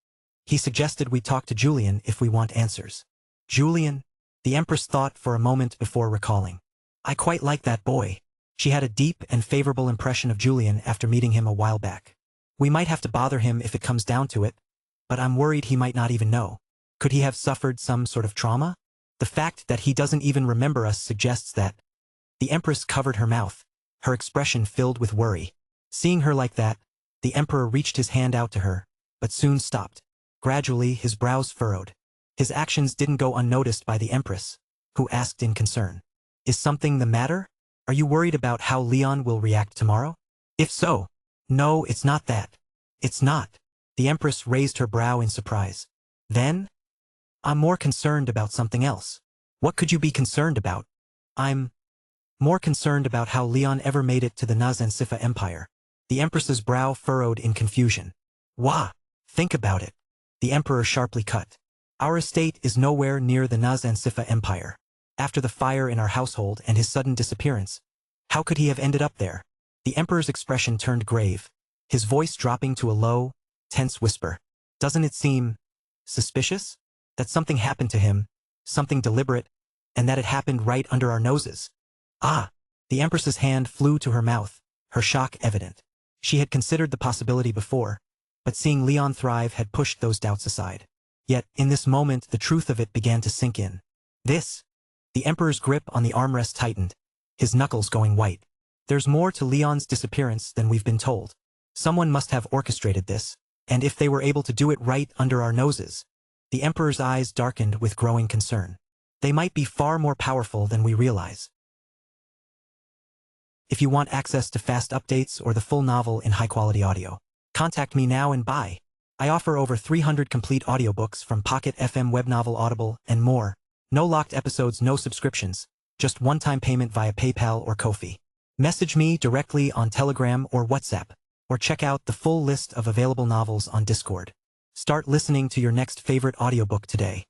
He suggested we talk to Julian if we want answers. Julian? The empress thought for a moment before recalling. I quite like that boy. She had a deep and favorable impression of Julian after meeting him a while back. We might have to bother him if it comes down to it, but I'm worried he might not even know. Could he have suffered some sort of trauma? The fact that he doesn't even remember us suggests that. The empress covered her mouth, her expression filled with worry. Seeing her like that, the emperor reached his hand out to her, but soon stopped. Gradually, his brows furrowed. His actions didn't go unnoticed by the empress, who asked in concern. Is something the matter? Are you worried about how Leon will react tomorrow? If so, no, it's not that. It's not. The Empress raised her brow in surprise. Then? I'm more concerned about something else. What could you be concerned about? I'm more concerned about how Leon ever made it to the Naz and Sifa Empire. The Empress's brow furrowed in confusion. Wah! Think about it. The Emperor sharply cut. Our estate is nowhere near the Naz and Sifa Empire. After the fire in our household and his sudden disappearance, how could he have ended up there? The Emperor's expression turned grave, his voice dropping to a low, tense whisper. Doesn't it seem suspicious? That something happened to him, something deliberate, and that it happened right under our noses. Ah! The Empress's hand flew to her mouth, her shock evident. She had considered the possibility before, but seeing Leon thrive had pushed those doubts aside. Yet, in this moment, the truth of it began to sink in. The Emperor's grip on the armrest tightened, his knuckles going white. There's more to Leon's disappearance than we've been told. Someone must have orchestrated this, and if they were able to do it right under our noses. The Emperor's eyes darkened with growing concern. They might be far more powerful than we realize. If you want access to fast updates or the full novel in high-quality audio, contact me now and buy. I offer over 300 complete audiobooks from Pocket FM, Webnovel, Audible, and more. No locked episodes, no subscriptions, just one-time payment via PayPal or Ko-fi. Message me directly on Telegram or WhatsApp, or check out the full list of available novels on Discord. Start listening to your next favorite audiobook today.